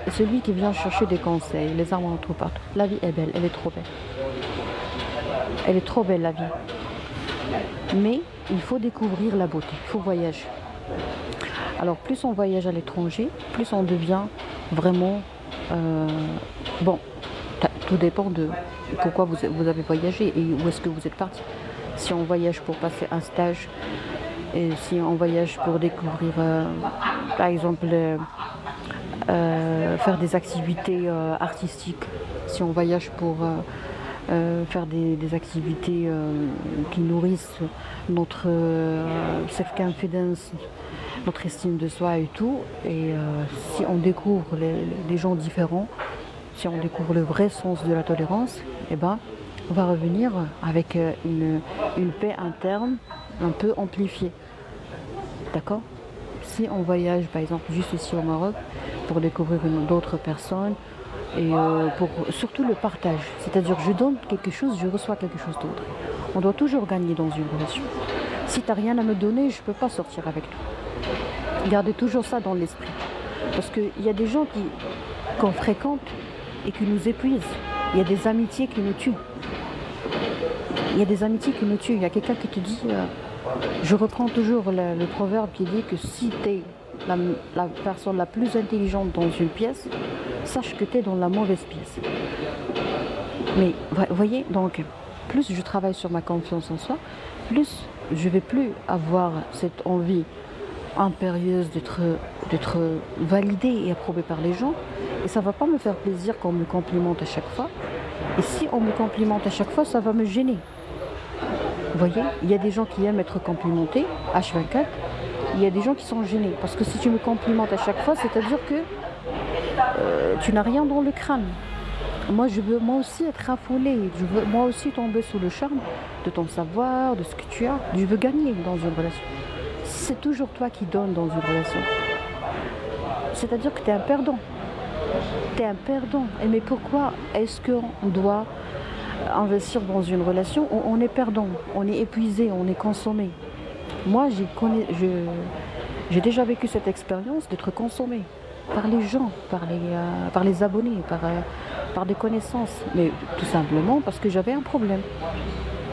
S1: est celui qui vient chercher des conseils, les armes, on en trouve partout. La vie est belle, elle est trop belle. Elle est trop belle, la vie. Mais il faut découvrir la beauté, il faut voyager. Alors, plus on voyage à l'étranger, plus on devient vraiment... bon, tout dépend de pourquoi vous avez voyagé et où est-ce que vous êtes parti. Si on voyage pour passer un stage, et si on voyage pour découvrir, par exemple, faire des activités artistiques, si on voyage pour faire des activités qui nourrissent notre self-confidence, notre estime de soi et tout, et si on découvre les gens différents, si on découvre le vrai sens de la tolérance, eh ben, on va revenir avec une paix interne un peu amplifiée. D'accord? Si on voyage par exemple juste ici au Maroc pour découvrir d'autres personnes et pour surtout le partage, c'est-à-dire je donne quelque chose, je reçois quelque chose d'autre. On doit toujours gagner dans une relation. Si tu n'as rien à me donner, je ne peux pas sortir avec toi. Gardez toujours ça dans l'esprit. Parce qu'il y a des gens qu'on fréquente et qui nous épuisent. Il y a des amitiés qui nous tuent. Il y a des amitiés qui nous tuent. Il y a quelqu'un qui te dit, je reprends toujours le proverbe qui dit que si tu es la personne la plus intelligente dans une pièce, sache que tu es dans la mauvaise pièce. Mais voyez, donc, plus je travaille sur ma confiance en soi, plus je ne vais plus avoir cette envie impérieuse d'être validée et approuvée par les gens. Et ça ne va pas me faire plaisir qu'on me complimente à chaque fois. Et si on me complimente à chaque fois, ça va me gêner. Vous voyez, il y a des gens qui aiment être complimentés, H24. Il y a des gens qui sont gênés. Parce que si tu me complimentes à chaque fois, c'est-à-dire que tu n'as rien dans le crâne. Moi, je veux moi aussi être affolée. Je veux moi aussi tomber sous le charme de ton savoir, de ce que tu as. Je veux gagner dans une relation. C'est toujours toi qui donnes dans une relation. C'est-à-dire que tu es un perdant. Tu es un perdant. Et mais pourquoi est-ce qu'on doit investir dans une relation où on est perdant, on est épuisé, on est consommé? Moi, j'ai déjà vécu cette expérience d'être consommé par les gens, par les abonnés, par des connaissances. Mais tout simplement parce que j'avais un problème.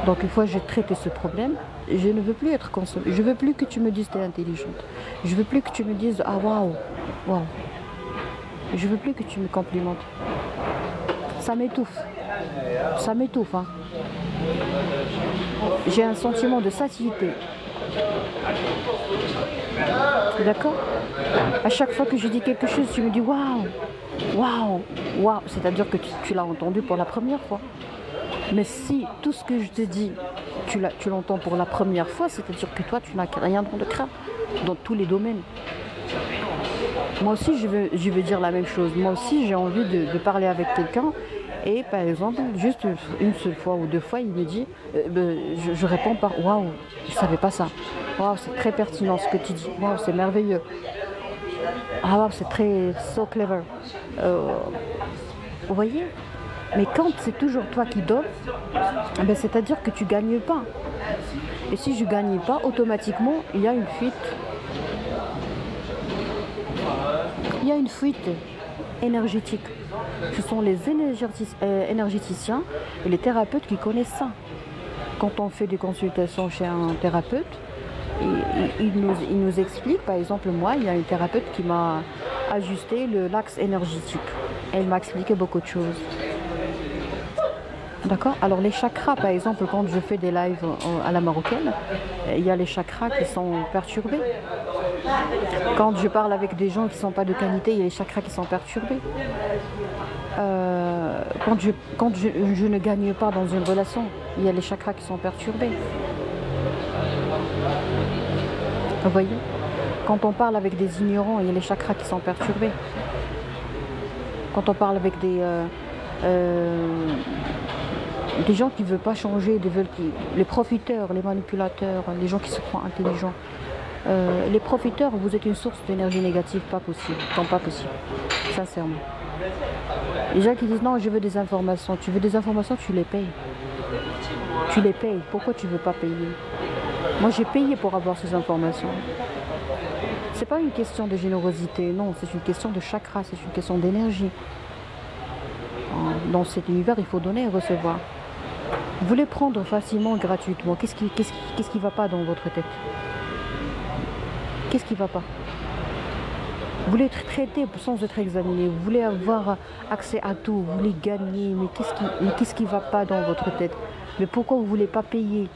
S1: Donc une fois que j'ai traité ce problème, je ne veux plus être consommée. Je ne veux plus que tu me dises que tu es intelligente. Je ne veux plus que tu me dises ah waouh, waouh. Je ne veux plus que tu me complimentes. Ça m'étouffe. Ça m'étouffe. Hein. J'ai un sentiment de satiété. D'accord? À chaque fois que je dis quelque chose, tu me dis waouh, waouh, waouh. C'est-à-dire que tu l'as entendu pour la première fois. Mais si tout ce que je te dis, tu l'entends pour la première fois, c'est-à-dire que toi, tu n'as rien dans le crâne, dans tous les domaines. Moi aussi, je veux dire la même chose. Moi aussi, j'ai envie de parler avec quelqu'un. Et par exemple, juste une seule fois ou deux fois, il me dit, je réponds par waouh, je ne savais pas ça. Waouh, c'est très pertinent ce que tu dis. Waouh, c'est merveilleux. Ah, waouh, c'est très so clever. Vous voyez? Mais quand c'est toujours toi qui donnes, ben c'est-à-dire que tu ne gagnes pas. Et si je ne gagne pas, automatiquement, il y a une fuite. Il y a une fuite énergétique. Ce sont les énergéticiens et les thérapeutes qui connaissent ça. Quand on fait des consultations chez un thérapeute, il nous explique, par exemple, moi, il y a une thérapeute qui m'a ajusté l'axe énergétique. Elle m'a expliqué beaucoup de choses. D'accord? Alors les chakras, par exemple, quand je fais des lives à la marocaine, il y a les chakras qui sont perturbés. Quand je parle avec des gens qui ne sont pas de qualité, il y a les chakras qui sont perturbés. Quand je ne gagne pas dans une relation, il y a les chakras qui sont perturbés. Vous voyez? Quand on parle avec des ignorants, il y a les chakras qui sont perturbés. Quand on parle avec des gens qui ne veulent pas changer, les profiteurs, les manipulateurs, les gens qui se croient intelligents. Les profiteurs, vous êtes une source d'énergie négative, pas possible, non pas possible, sincèrement. Les gens qui disent non, je veux des informations, tu veux des informations, tu les payes. Tu les payes, pourquoi tu ne veux pas payer? Moi j'ai payé pour avoir ces informations. C'est pas une question de générosité, non, c'est une question de chakra, c'est une question d'énergie. Dans cet univers, il faut donner et recevoir. Vous voulez prendre facilement, gratuitement, qu'est-ce qui va pas dans votre tête? Qu'est-ce qui va pas? Vous voulez être traité sans être examiné, vous voulez avoir accès à tout, vous voulez gagner, mais qu'est-ce qui va pas dans votre tête? Mais pourquoi vous ne voulez pas payer?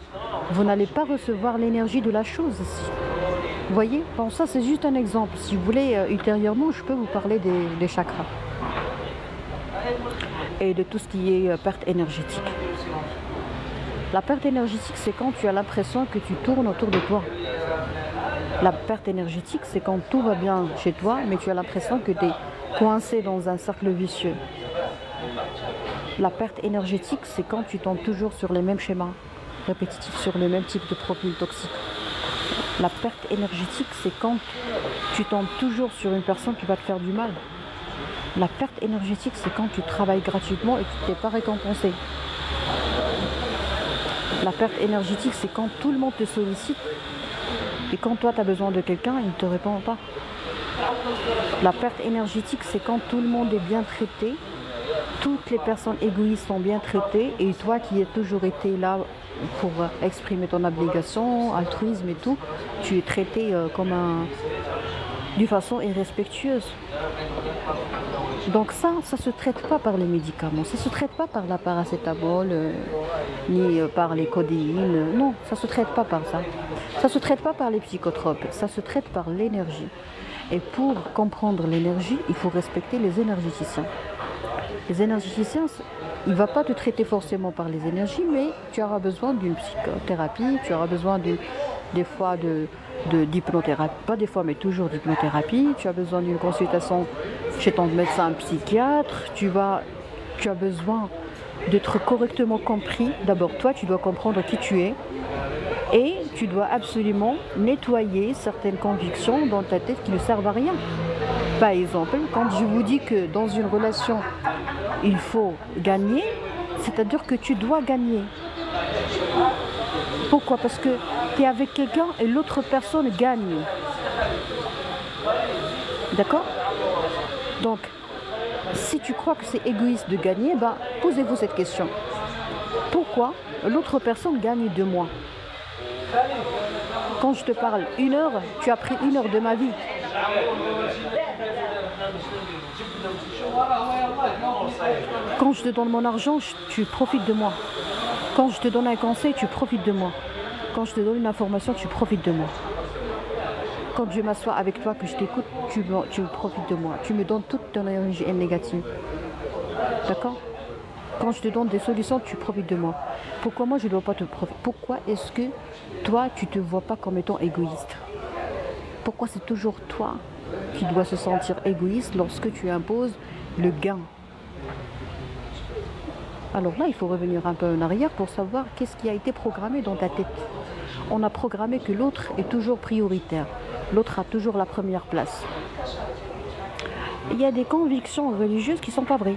S1: Vous n'allez pas recevoir l'énergie de la chose ici. Vous voyez? Bon, ça c'est juste un exemple. Si vous voulez, ultérieurement, je peux vous parler des chakras. Et de tout ce qui est perte énergétique. La perte énergétique, c'est quand tu as l'impression que tu tournes autour de toi. La perte énergétique, c'est quand tout va bien chez toi, mais tu as l'impression que tu es coincé dans un cercle vicieux. La perte énergétique, c'est quand tu tombes toujours sur les mêmes schémas répétitifs, sur le même type de profil toxique. La perte énergétique, c'est quand tu tombes toujours sur une personne qui va te faire du mal. La perte énergétique, c'est quand tu travailles gratuitement et que tu n'es pas récompensé. La perte énergétique, c'est quand tout le monde te sollicite et quand toi tu as besoin de quelqu'un, il ne te répond pas. La perte énergétique, c'est quand tout le monde est bien traité, toutes les personnes égoïstes sont bien traitées et toi qui as toujours été là pour exprimer ton abnégation, altruisme et tout, tu es traité d'une façon irrespectueuse. Donc ça se traite pas par les médicaments, ça se traite pas par la paracétamol, ni par les codéines, non, ça se traite pas par ça. Ça se traite pas par les psychotropes, ça se traite par l'énergie. Et pour comprendre l'énergie, il faut respecter les énergéticiens. Les énergéticiens, il ne va pas te traiter forcément par les énergies, mais tu auras besoin d'une psychothérapie, tu auras besoin des fois d'hypnothérapie, pas des fois mais toujours d'hypnothérapie, tu as besoin d'une consultation chez ton médecin psychiatre, tu as besoin d'être correctement compris. D'abord toi tu dois comprendre qui tu es et tu dois absolument nettoyer certaines convictions dans ta tête qui ne servent à rien. Par exemple, quand je vous dis que dans une relation il faut gagner, c'est-à-dire que tu dois gagner. Pourquoi? Parce que tu es avec quelqu'un et l'autre personne gagne. D'accord? Donc, si tu crois que c'est égoïste de gagner, posez-vous cette question. Pourquoi l'autre personne gagne de moi? Quand je te parle 1 heure, tu as pris 1 heure de ma vie. Quand je te donne mon argent, tu profites de moi. Quand je te donne un conseil, tu profites de moi. Quand je te donne une information, tu profites de moi. Quand je m'assois avec toi, que je t'écoute, tu profites de moi. Tu me donnes toute ton énergie négative. D'accord? Quand je te donne des solutions, tu profites de moi. Pourquoi moi, je ne dois pas te profiter? Pourquoi est-ce que toi, tu ne te vois pas comme étant égoïste? Pourquoi c'est toujours toi qui dois se sentir égoïste lorsque tu imposes le gain? Alors là, il faut revenir un peu en arrière pour savoir qu'est-ce qui a été programmé dans ta tête. On a programmé que l'autre est toujours prioritaire. L'autre a toujours la première place. Il y a des convictions religieuses qui ne sont pas vraies.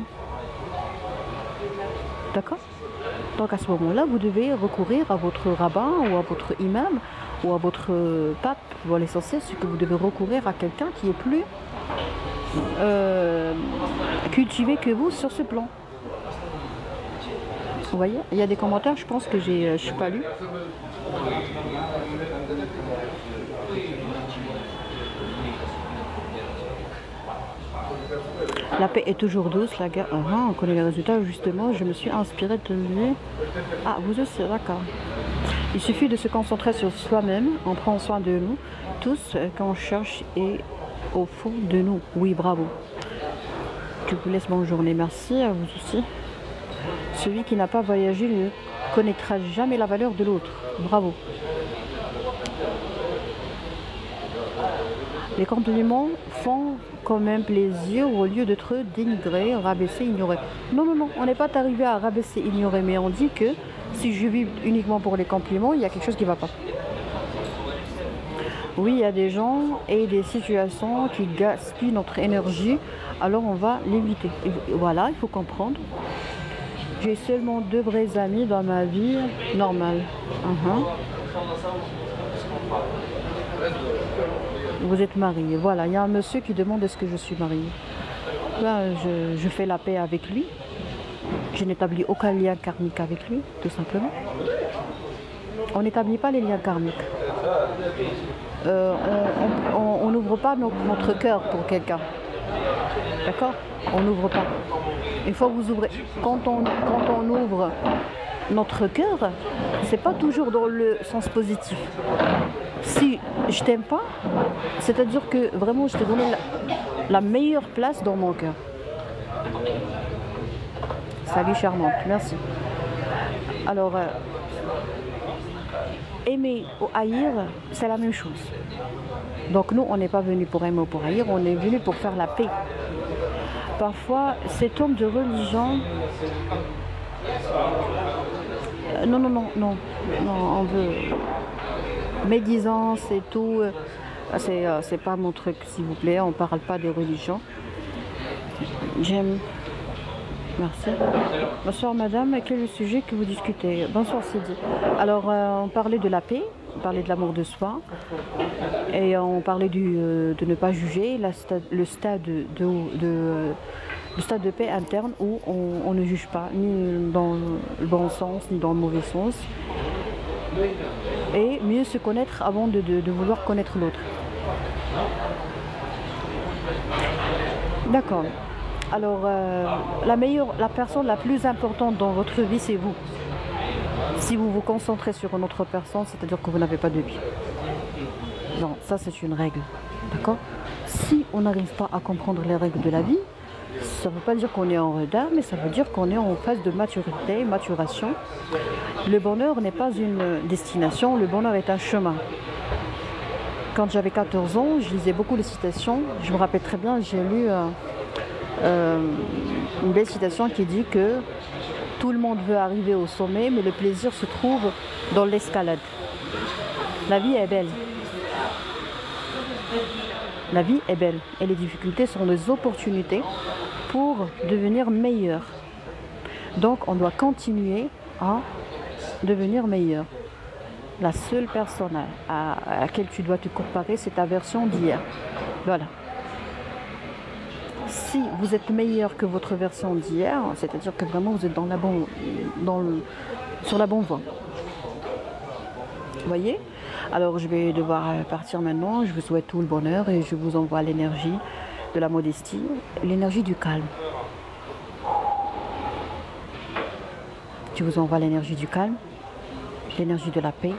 S1: D'accord? Donc à ce moment-là, vous devez recourir à votre rabbin ou à votre imam ou à votre pape. Ou à l'essentiel, c'est que vous devez recourir à quelqu'un qui est plus cultivé que vous sur ce plan. Vous voyez, il y a des commentaires, je pense que je n'ai pas lu. La paix est toujours douce, la guerre. On connaît les résultats, justement, je me suis inspirée de lui. Ah, vous aussi, d'accord. Il suffit de se concentrer sur soi-même, on prend soin de nous, tous, quand on cherche et au fond de nous. Oui, bravo. Je vous laisse bonne journée, merci à vous aussi. Celui qui n'a pas voyagé ne connaîtra jamais la valeur de l'autre. Bravo. Les compliments font quand même plaisir au lieu d'être dénigrés, rabaissés, ignorés. Non, non, non, on n'est pas arrivé à rabaisser, ignorer, mais on dit que si je vis uniquement pour les compliments, il y a quelque chose qui ne va pas. Oui, il y a des gens et des situations qui gaspillent notre énergie, alors on va l'éviter. Voilà, il faut comprendre. J'ai seulement 2 vrais amis dans ma vie normale. Vous êtes marié. Voilà, il y a un monsieur qui demande est-ce que je suis mariée. Là, je fais la paix avec lui. Je n'établis aucun lien karmique avec lui, tout simplement. On n'établit pas les liens karmiques. On n'ouvre pas notre cœur pour quelqu'un. D'accord? On n'ouvre pas. Une fois que vous ouvrez, quand on ouvre notre cœur, c'est pas toujours dans le sens positif. Si je t'aime pas, c'est-à-dire que vraiment je t'ai donné la meilleure place dans mon cœur. Salut charmante, merci. Alors, aimer ou haïr, c'est la même chose. Donc nous, on n'est pas venu pour aimer ou pour haïr, on est venu pour faire la paix. Parfois, cet homme de religion... Non, on veut... Médisance et tout, c'est pas mon truc, s'il vous plaît, on parle pas de religion. J'aime... Merci. Bonsoir madame, quel est le sujet que vous discutez? Bonsoir Sidi. Alors, on parlait de la paix, on parlait de l'amour de soi, et on parlait de ne pas juger, le stade de paix interne où on ne juge pas, ni dans le bon sens, ni dans le mauvais sens. Et mieux se connaître avant de vouloir connaître l'autre. D'accord. Alors, la personne la plus importante dans votre vie, c'est vous. Si vous vous concentrez sur une autre personne, c'est-à-dire que vous n'avez pas de vie. Non, ça c'est une règle. D'accord? Si on n'arrive pas à comprendre les règles de la vie, ça ne veut pas dire qu'on est en retard, mais ça veut dire qu'on est en phase de maturité, maturation. Le bonheur n'est pas une destination, le bonheur est un chemin. Quand j'avais 14 ans, je lisais beaucoup de citations. Je me rappelle très bien, j'ai lu une belle citation qui dit que tout le monde veut arriver au sommet, mais le plaisir se trouve dans l'escalade. La vie est belle. La vie est belle et les difficultés sont des opportunités pour devenir meilleur. Donc on doit continuer à devenir meilleur. La seule personne à laquelle tu dois te comparer, c'est ta version d'hier. Voilà. Si vous êtes meilleur que votre version d'hier, c'est-à-dire que vraiment vous êtes sur la bonne voie. Vous voyez? Alors je vais devoir partir maintenant. Je vous souhaite tout le bonheur et je vous envoie l'énergie de la modestie, l'énergie du calme. Je vous envoie l'énergie du calme, l'énergie de la paix,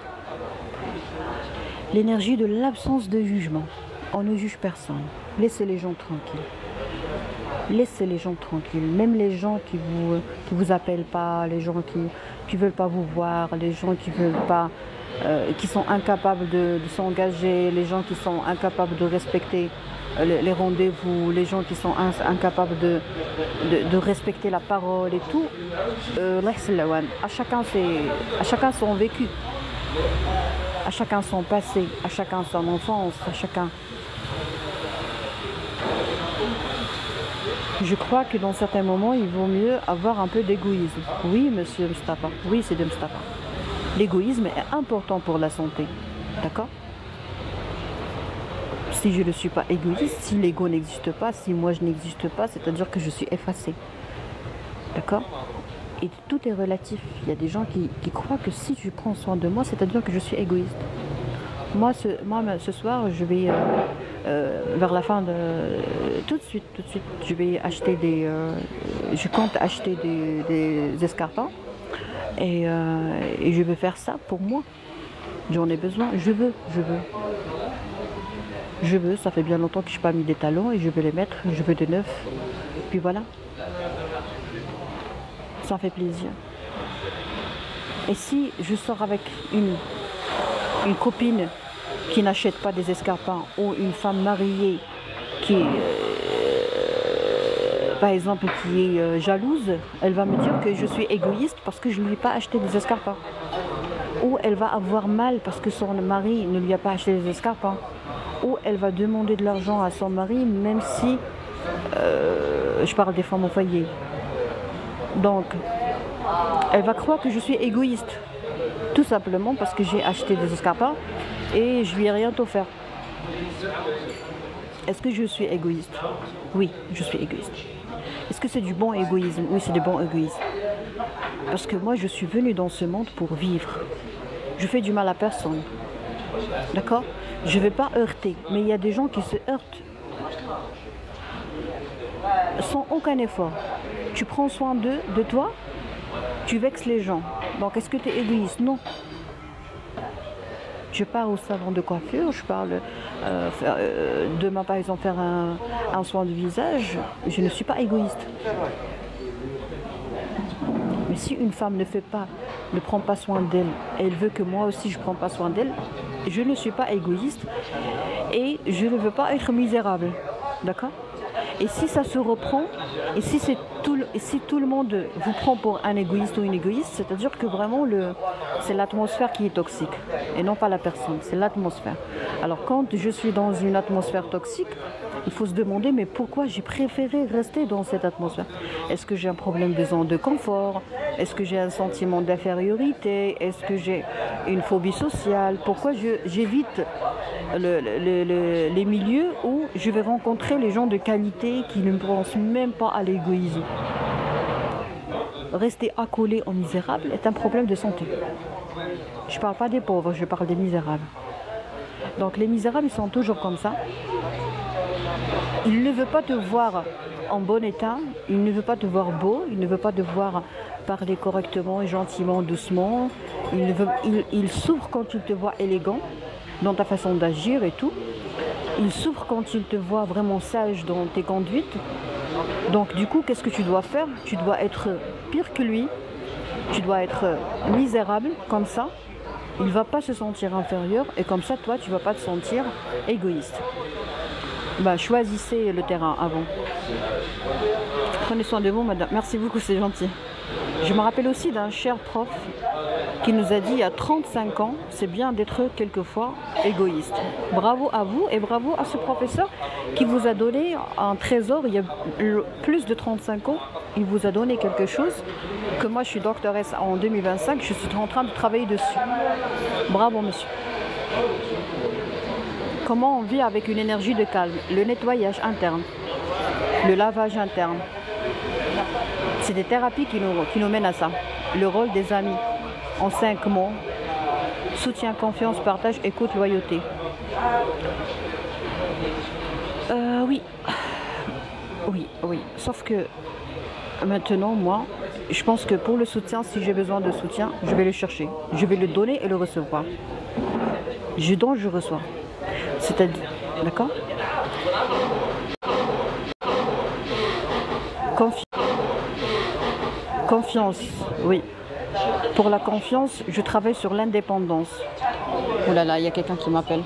S1: l'énergie de l'absence de jugement. On ne juge personne. Laissez les gens tranquilles. Laissez les gens tranquilles. Même les gens qui vous appellent pas, les gens qui veulent pas vous voir, les gens qui veulent pas, qui sont incapables de s'engager, les gens qui sont incapables de respecter les rendez-vous, les gens qui sont incapables de respecter la parole et tout. À chacun son vécu, à chacun son passé, à chacun son enfance, à chacun. Je crois que dans certains moments, il vaut mieux avoir un peu d'égoïsme. Oui, monsieur Mustafa. Oui, c'est de Mustafa. L'égoïsme est important pour la santé. D'accord? Si je ne suis pas égoïste, si l'ego n'existe pas, si moi je n'existe pas, c'est-à-dire que je suis effacée. D'accord? Et tout est relatif. Il y a des gens qui croient que si je prends soin de moi, c'est-à-dire que je suis égoïste. Moi, ce soir, je vais, vers la fin de... Tout de suite, je vais acheter je compte acheter des escarpins. Et je veux faire ça pour moi. J'en ai besoin. Je veux. Ça fait bien longtemps que je n'ai pas mis des talons et je veux les mettre. Je veux de neuf. Puis voilà. Ça fait plaisir. Et si je sors avec une copine qui n'achète pas des escarpins, ou une femme mariée qui, par exemple, qui est jalouse, elle va me dire que je suis égoïste parce que je ne lui ai pas acheté des escarpins. Ou elle va avoir mal parce que son mari ne lui a pas acheté des escarpins. Ou elle va demander de l'argent à son mari, même si je parle des femmes au foyer. Donc, elle va croire que je suis égoïste. Tout simplement parce que j'ai acheté des escarpins et je lui ai rien offert. Est-ce que je suis égoïste? Oui, je suis égoïste. Est-ce que c'est du bon égoïsme? Oui, c'est du bon égoïsme. Parce que moi, je suis venue dans ce monde pour vivre. Je fais du mal à personne. D'accord? Je ne vais pas heurter. Mais il y a des gens qui se heurtent sans aucun effort. Tu prends soin d'eux, de toi, tu vexes les gens. Donc, est-ce que tu es égoïste? Non. Je pars au salon de coiffure, je parle demain par exemple faire un soin de visage, je ne suis pas égoïste. Mais si une femme ne prend pas soin d'elle, elle veut que moi aussi je ne prenne pas soin d'elle, je ne suis pas égoïste et je ne veux pas être misérable. D'accord? Et si ça se reprend, et si tout le monde vous prend pour un égoïste ou une égoïste, c'est-à-dire que vraiment c'est l'atmosphère qui est toxique et non pas la personne, c'est l'atmosphère. Alors quand je suis dans une atmosphère toxique, il faut se demander mais pourquoi j'ai préféré rester dans cette atmosphère? Est-ce que j'ai un problème de zone de confort? Est-ce que j'ai un sentiment d'infériorité? Est-ce que j'ai une phobie sociale? Pourquoi j'évite les milieux où je vais rencontrer les gens de qualité qui ne pensent même pas à l'égoïsme? Rester accolé au misérable est un problème de santé. Je ne parle pas des pauvres, je parle des misérables. Donc les misérables, ils sont toujours comme ça. Ils ne veulent pas te voir en bon état, ils ne veulent pas te voir beau, ils ne veulent pas te voir parler correctement et gentiment, doucement. Ils souffrent quand ils te voient élégant dans ta façon d'agir et tout. Ils souffrent quand ils te voient vraiment sage dans tes conduites. Donc du coup, qu'est-ce que tu dois faire? Tu dois être pire que lui, tu dois être misérable, comme ça, il ne va pas se sentir inférieur et comme ça, toi, tu ne vas pas te sentir égoïste. Bah, choisissez le terrain avant. Prenez soin de vous, madame. Merci beaucoup, c'est gentil. Je me rappelle aussi d'un cher prof qui nous a dit il y a 35 ans, c'est bien d'être quelquefois égoïste. Bravo à vous et bravo à ce professeur qui vous a donné un trésor il y a plus de 35 ans. Il vous a donné quelque chose que moi je suis doctoresse en 2025, je suis en train de travailler dessus. Bravo monsieur. Comment on vit avec une énergie de calme? Le nettoyage interne, le lavage interne. C'est des thérapies qui nous mènent à ça. Le rôle des amis, en 5 mots. Soutien, confiance, partage, écoute, loyauté. Oui. Oui. Sauf que maintenant, moi, je pense que pour le soutien, si j'ai besoin de soutien, je vais le chercher. Je vais le donner et le recevoir. Je donne, je reçois. C'est-à-dire, d'accord? Confiance, oui. Pour la confiance, je travaille sur l'indépendance. Oh là là, il y a quelqu'un qui m'appelle.